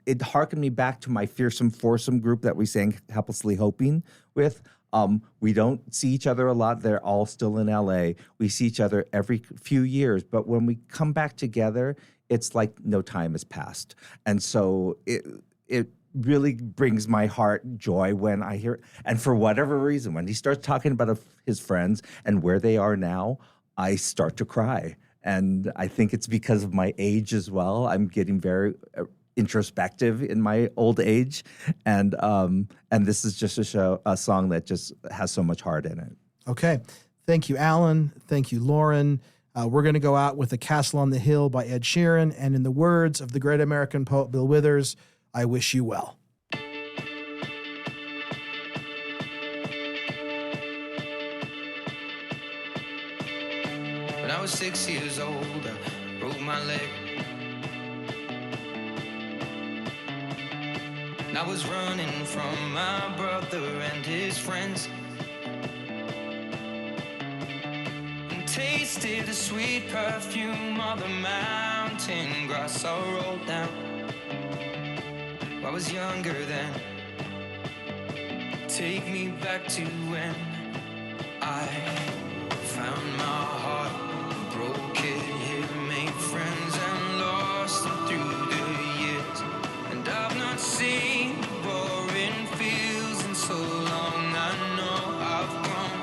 it harkened me back to my fearsome foursome group that we sang Helplessly Hoping with. We don't see each other a lot. They're all still in LA. We see each other every few years. But when we come back together, it's like no time has passed. And so it really brings my heart joy when I hear it. And for whatever reason, when he starts talking about his friends and where they are now, I start to cry. And I think it's because of my age as well. I'm getting very introspective in my old age. And this is just a song that just has so much heart in it. Okay. Thank you, Alan. Thank you, Lauren. We're going to go out with The Castle on the Hill by Ed Sheeran. And in the words of the great American poet Bill Withers, I wish you well. When I was 6 years old, I broke my leg. And I was running from my brother and his friends. And tasted the sweet perfume of the mountain grass I rolled down. I was younger then. Take me back to when I found my heart, broke it here, made friends and lost them through the years. And I've not seen the boring fields in so long. I know I've grown,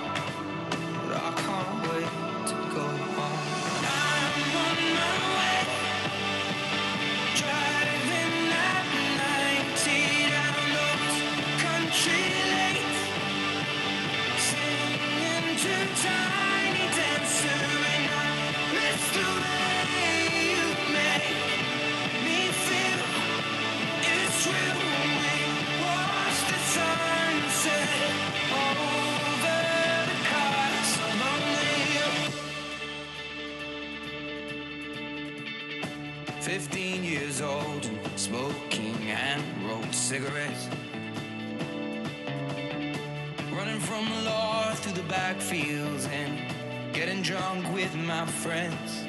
but I can't wait to go home. I'm on my way, driving at 90 down those country lanes, singing 15 years old, smoking and rolled cigarettes. Running from the law through the backfields and getting drunk with my friends.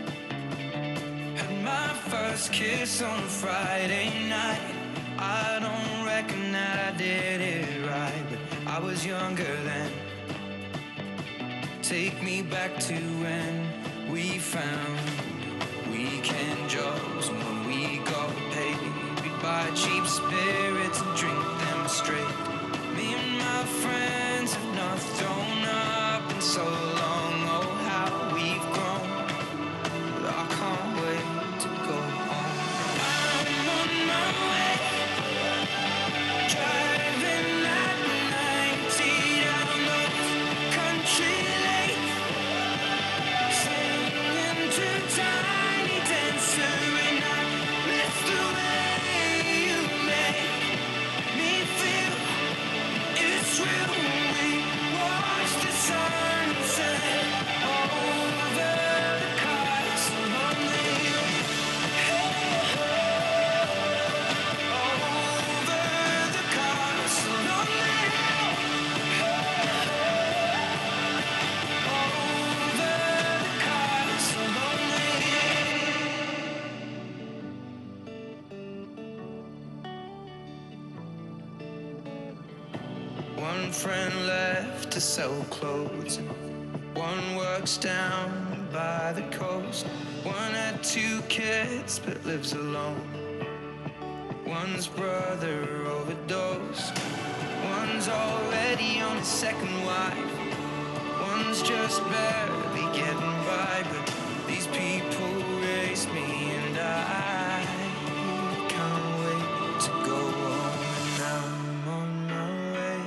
Had my first kiss on a Friday night. I don't reckon that I did it right, but I was younger then. Take me back to when we found weekend jobs, and when we got paid, we'd buy cheap spirits and drink them straight. Me and my friends have not thrown up in so long. Oh, how we've grown, but I can't wait to go home. I'm on my way, driving at 90 down the country lane, singing to Tiny Dancer, and I miss the way you make me feel. It's real when we watch the sunset over the castle on the hill. Over the castle on the hill. Over the castle on the hill. One friend left to sell clothes, and one works down by the coast. One had 2 kids but lives alone. One's brother overdosed. One's already on his second wife. One's just barely getting by, but these people raised me, and I can't wait to go home. And I'm on my way.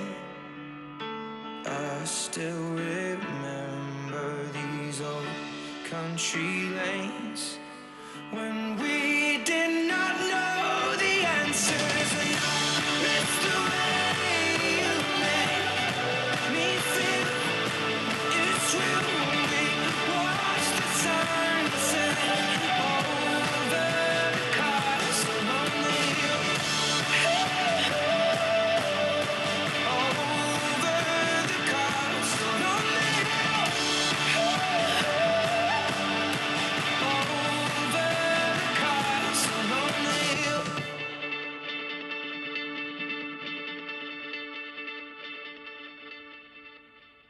I still remember these old country lanes when